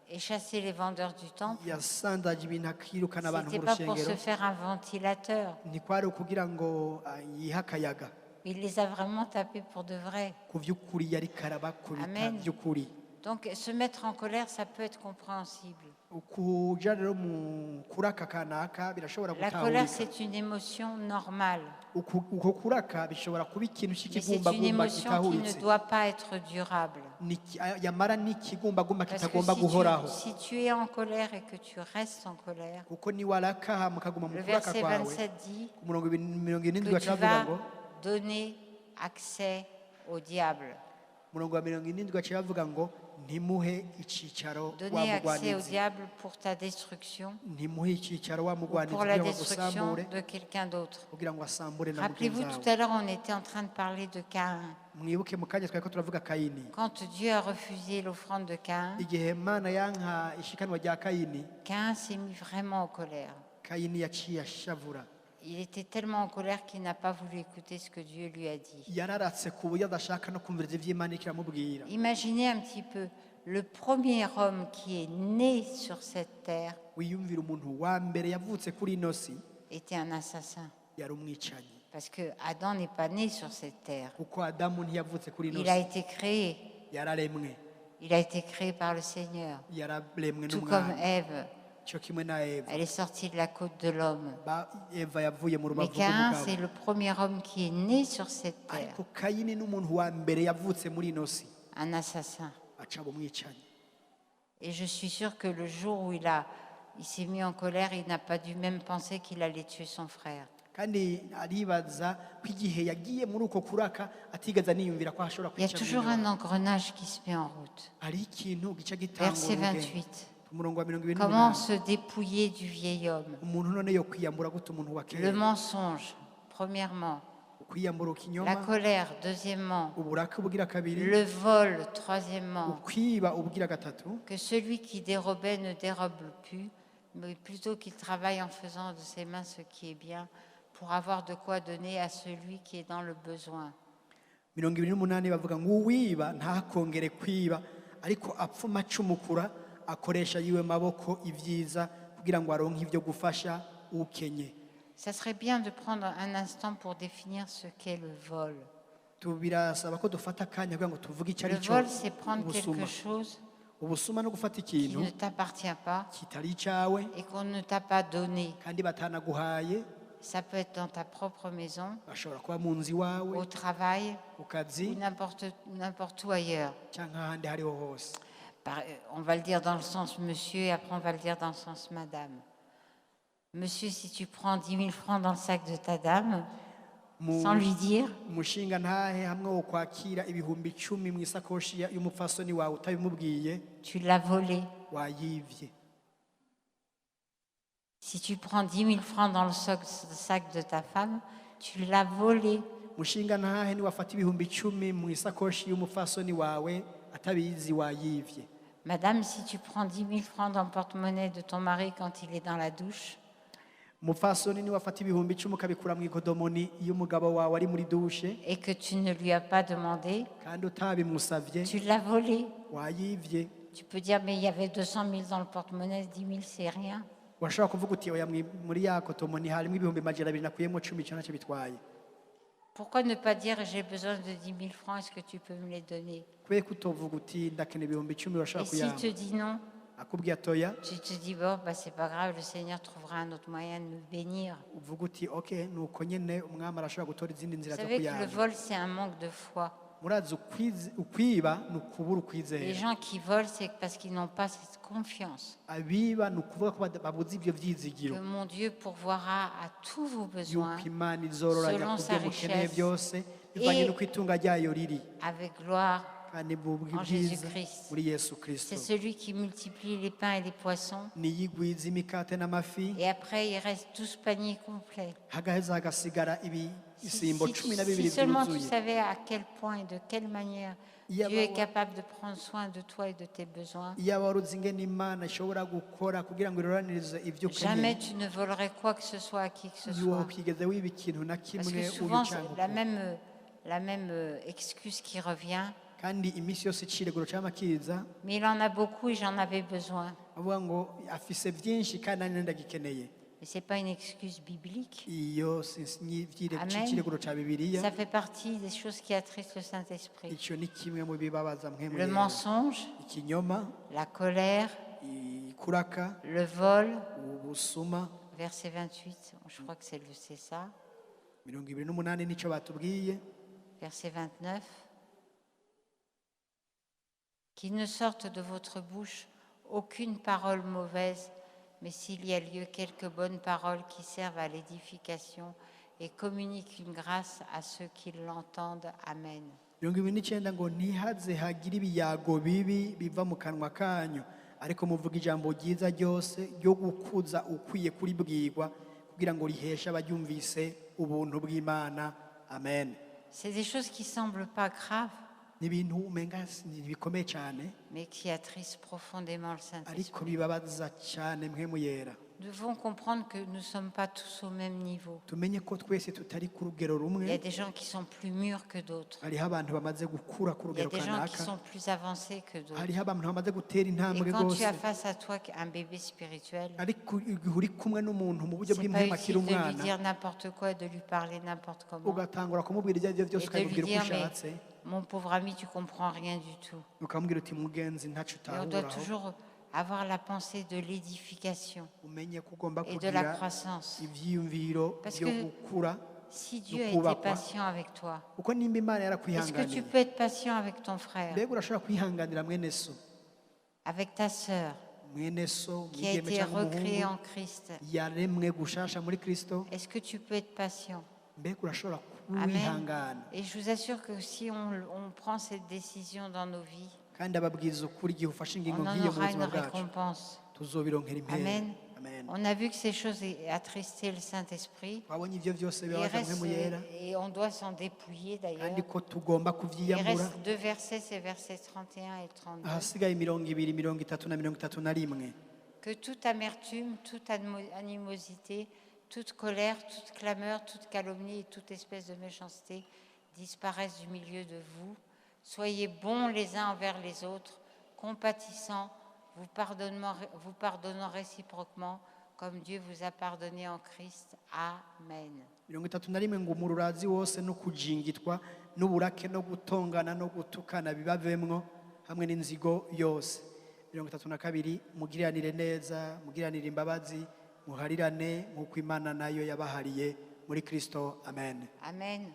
et chasser les vendeurs du temple, yasandaje ibintu akirukana abantu c'était mu pas pour rushengero se faire un ventilateur. ntikwari ukugira ngo yihe akayaga Il les a vraiment tapés pour de vrai. ku vy'ukuri yari karabakubita Amen. vy'ukuri. Donc, se mettre en colère, ça peut être compréhensible. ukuja rero mu kuraka kanaka birashobora La colère, gutahurika c'est une émotion normale. uko kuraka bishobora kuba ikintu Mais c'est une c'ikigumbagumba émotion qui ne gitahuritse doit pas être durable. yamara n'ikigumbagumba Parce que kitagomba guhoraho si tu es en colère et que tu restes en colère, kuko niwaraka hama ukaguma mu le kuraka verset kwawe 27 dit ku murongo 27 que tu bacavuga vas ngo donner accès au diable. umurongo wa 27 baciye bavuga ngo ntimuhe icicaro wa Donner accès au mugwanizi diable pour ta destruction ntimuhe icicaro wa ou mugwanizi pour la kugira ngo destruction agusambure de quelqu'un d'autre. kugira ngo asambure na Rappelez-vous, mugenzi tout wawe. à l'heure, on était en train de parler de Caïn. mwibuke mu kanya twari ko turavuga kayini Quand Dieu a refusé l'offrande de Caïn, igihe mana yanka ishikanwa rya kayini Caïn s'est mis vraiment en colère. kayini yaciye ashavura Il était tellement en colère qu'il n'a pas voulu écouter ce que Dieu lui a dit. yararatse ku buryo adashaka no kumviriza ivy'imana iriko iramubwira. Imaginez un petit peu, le premier homme qui est né sur cette terre wiyumvira umuntu wa mbere yavutse kuri ino si était un assassin. yari umwicanyi Parce que Adam n'est pas né sur cette terre. kuko adamu ntiyavutse kuri ino Il a si été créé. yararemwe Il a été créé par le Seigneur. yararemwe Tout comme n'umwami Ève, cyo kimwe na eva elle est sortie de la côte de l'homme. eva yavuye mu Mais rubavu Caïn, rw'umugabo c'est le premier homme qui est né sur cette terre. ariko kayini n'umuntu wa mbere yavutse muri ino si Un assassin. acaba umwicanyi. Et je suis sûre que le jour où il s'est mis en colère, il n'a pas dû même penser qu'il allait tuer son frère. kandi aribaza ko igihe yagiye muri uko kuraka atigeze aniyumvira ko ashobora Il y a kwica toujours mwene un wabo. engrenage qui se met en route. hari ikintu gica Verset gitangura 28. ku murongo wa 28 Comment se dépouiller du vieil homme? umuntu none yo kwiyambura gute umuntu wa Le kera mensonge, premièrement. kwiyambura La ikinyoma colère, deuxièmement. uburaka ubugira kabiri Le vol, troisièmement. ukwiba ubugira gatatu Que celui qui dérobait ne dérobe plus, mais plutôt qu'il travaille en faisant de ses mains ce qui est bien, pour avoir de quoi donner à celui qui est dans le besoin. 28 bavuga ngo uwiba ntakongere kwiba ariko apfuma acumukura akoresha yiwe maboko ivyiza kugira ngo aronke ivyo gufasha ukenye. Ça serait bien de prendre un instant pour définir ce qu'est le vol. Birasaba ko dufata akanya kugira ngo tuvuge icyo Le ari cyo vol, c'est prendre ubusuma. quelque chose Ubusuma no gufata qui ikintu ne t'appartient pas kitari icawe et qu'on ne t'a pas donné. kandi batanaguhaye. Ça peut être dans ta propre maison, Bashobora kuba mu nzu iwawe au travail ku ou kazi n'importe où ailleurs. cyangwa ahandi hariho hose. On va le dire dans le sens monsieur et après on va le dire dans le sens madame. Monsieur, si tu prends 10 000 francs dans le sac de ta dame, sans lui dire, umushinga ntahe hamwe wo kwakira ibihumbi 10 mu isakoshi y'umupfasoni wawe utabimubwiye tu l'as volé. wayivye. Si tu prends 10 000 francs dans le sac de ta femme, tu l'as volé. Umushinga ntahe ni wafata ibihumbi 10 mu isakoshi y'umupfasoni wawe atabizi wayivye. Madame, si tu prends 10 000 francs dans le porte-monnaie de ton mari quand il est dans la douche, Umupfasoni ni wafata ibihumbi 10 ukabikura mu igodomoni iyo umugabo wawe ari muri dushe et que tu ne lui as pas demandé, kandi utabimusavye tu l'as volé. wayivye. Tu peux dire, mais il y avait 200 000 dans le porte-monnaie, 10 000 c'est rien. urashobora kuvuga uti oya muri ya kotomo ntiharimo ibihumbi amajana abiri nakuyemo 10 icyo ntacyo bitwaye. Pourquoi ne pas dire j'ai besoin de 10 000 francs, est-ce que tu peux me les donner? kubera ko utovuga uti ndakeneye ibihumbi 10 urashobora Et s'il te kuyamba. dit non, Akubwiye atoya, tu te dis bon, bah, c'est pas grave, le Seigneur trouvera un autre moyen de me bénir. uvuga uti ok nuko nyene umwami arashobora gutora izindi Vous nzira zo savez que le kuyamba. vol, c'est un manque de foi. murazi ukwiba ni ukubura Les ukwizera. gens qui volent, c'est parce qu'ils n'ont pas cette confiance Abiba ni ukuvuga ko babuze ibyo byizigiro que mon Dieu pourvoira à tous vos besoins yuko imana izororanya selon ku sa byo mukeneye richesse byose bivanye et- n'uko itunga ryayo riri avec gloire. kandi mu en bwiza Jésus-Christ. muri Yesu Kristo. C'est celui qui multiplie les pains et les poissons. niyigwiza imikate n'amafi Et après, il reste 12 paniers complets. hagaheza hagasigara ibisimbo Si, 12 si seulement tu byuzuye. savais à quel point et de quelle manière Il y a Dieu est pas- capable de prendre soin de toi et de tes besoins, iyo wari uzi ingene imana ishobora gukora kugira ngo iroranirize ibyo jamais ukeneye tu ne volerais quoi que ce soit à qui que ce iyo soit. ukigeze wiba ikintu na Parce kimwe que souvent, c'est ubicanga la même excuse qui revient. kandi iminsi yose icireguro cyama kiza Mais il en a beaucoup et j'en avais besoin. avuga ngo afise byinshi kandi nanjye ndagikeneye. Mais ce n'est pas une excuse biblique. iyo Amen. cireguro cya bibiliya Ça fait partie des choses qui attristent le Saint-Esprit. icyo ni kimwe mu bibabaza mwe Le mensonge, ikinyoma la colère, ikuraka le vol, ubusuma verset 28, je crois que c'est ça, 28 nicyo batubwiye verset 29. Qu'il ne sorte de votre bouche aucune parole mauvaise, mais s'il y a lieu, quelques bonnes paroles qui servent à l'édification et communiquent une grâce à ceux qui l'entendent. Amen. 29 ngo ntihaze hagire ibiyago bibi biva mu kanwa kanyu ariko muvuga ijambo ryiza ryose ryo gukuza ukwiye kuribwirwa kugira ngo riheshe abaryumvise ubuntu bw'Imana. Amen. C'est des choses qui ne semblent pas graves, ni ibintu umenga bikomeye cyane mais qui attristent profondément le ariko Saint-Esprit. bibabaza cyane mwe muyera. Nous devons comprendre que nous ne sommes pas tous au même niveau. tumenye ko twese tutari ku rugero Il y a rumwe des gens qui sont plus mûrs que d'autres. hariho abantu bamaze gukura ku Il y a rugero des gens qui kanaka sont plus avancés que d'autres. hariho abantu bamaze gutera Et intambwe quand tu rwose as face à toi un bébé spirituel, ariko igihe uri kumwe n'umuntu mu buryo c'est pas bw'impema akiri utile de lui umwana dire n'importe quoi, de lui parler n'importe comment. ugatangura kumubwira ibyo ari byo byose Et de lui ukabibwira uko dire, mais ushatse mon pauvre ami, tu comprends rien du tout. ukamubwira uti mugenzi ntacyo Et on doit utahuraho toujours avoir la pensée de l'édification umenye ko ugomba et de la kugira croissance. ibyiyumviro Parce byo que gukura Si Dieu a été kubakwa. patient avec toi, kuko nimba imana est-ce que tu yarakwihanganiye peux être patient avec ton frère, mbega urashobora kwihanganira mwene so avec ta sœur, mwene so qui a mwigeme été cyangwa recréée umuhungu en Christ? yaremwe gushasha muri Kristo Est-ce que tu peux être patient? mbega urashobora Amen. kuwihangana Et je vous assure que si on prend cette décision dans nos vies, kandi ababwiza ukuri igihe ufashe ingingo on en nk'iyo mu aura une buzima bwacu récompense. tuzobironkera impera. Amen. Amen. On a vu que ces choses attristaient le Saint-Esprit. twabonye ibyo byose Il bibabaza mwe reste- muyera et on doit s'en dépouiller d'ailleurs. kandi ko tugomba Il kuvyiyambura reste deux versets, c'est versets 31 et 32. ahasigaye 20 30 na 31 Que toute amertume, toute animosité, toute colère, toute clameur, toute calomnie et toute espèce de méchanceté disparaissent du milieu de vous. Soyez bons les uns envers les autres, compatissants, vous pardonnant réciproquement, comme Dieu vous a pardonné en Christ. Amen. 31 ngo umururazi wose no kujingitwa n'uburake no gutongana no gutukana bibavemwo hamwe n'inzigo yose. 32 mugiriranire neza mugiriranire imbabazi muharirane nk'uko Imana nayo yabahariye muri Kristo. Amen. Amen.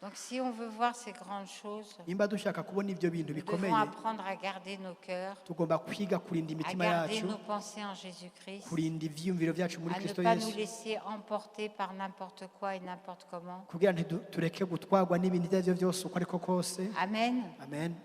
Donc si on veut voir ces grandes choses, nimba dushaka kubona ibyo bintu nous bikomeye devons apprendre à garder nos cœurs, tugomba kwiga kurinda à imitima garder yacu nos pensées en Jésus-Christ, kurinda ivyiyumviro byacu muri à ne Kristo pas nous Yesu laisser emporter par n'importe quoi et n'importe comment. kugira tureke gutwarwa n'ibintu ibyo ari byo byose uko ariko kose. Amen. Amen.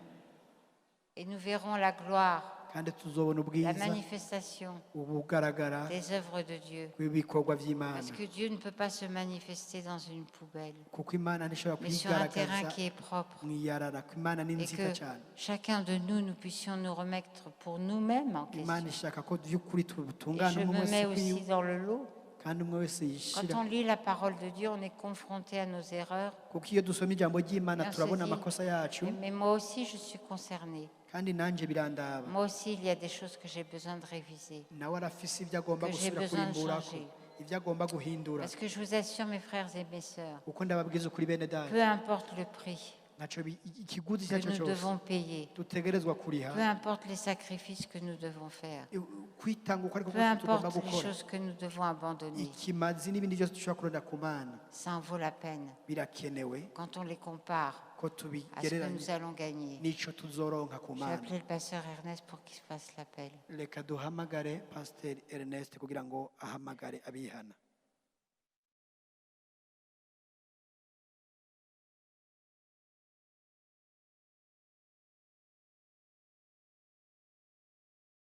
Et nous verrons la gloire, kandi tuzobona la ubwiza manifestation ubugaragara des œuvres de Dieu. bw'ibikorwa by'Imana Parce que Dieu ne peut pas se manifester dans une poubelle, kuko Imana ntishobora mais sur un terrain kwigaragaza qui est propre. mu iyarara ko Imana ni Et nziza que cyane. chacun de nous, nous puissions nous remettre pour nous-mêmes en Imana question. ishaka ko by'ukuri Et tubutungana je umwe me mets wese aussi kwiwe dans le lot. kandi umwe wese Quand yishira on lit la parole de Dieu, on est confronté à nos erreurs. kuko iyo dusoma ijambo ry'imana Et on se turabona dit, amakosa yacu mais moi aussi je suis concernée. kandi nanjye birandaba Moi aussi il y a des choses que j'ai besoin de réviser. nawe arafise ibyo agomba Que j'ai gusubira besoin de kurimburako changer. ibyo agomba guhindura Parce que je vous assure, mes frères et mes sœurs, kuko ndababwiza ukuri bene data peu importe le prix ntacyo ikiguzi icyo que ari cyo nous cyose devons payer, dutegerezwa kuriha peu importe les sacrifices que nous devons faire, kwitanga uko ariko peu kose tugomba importe les gukora choses que nous devons abandonner, ikimazi n'ibindi byose dushobora kurunda ku mana ça en vaut la peine birakenewe quand on les compare ko à ce que tubigereranya nous allons gagner. n'icyo tuzoronka ku J'ai mana appelé le pasteur Ernest pour qu'il fasse l'appel. reka duhamagare pasiteri Ernest kugira ngo ahamagare abihana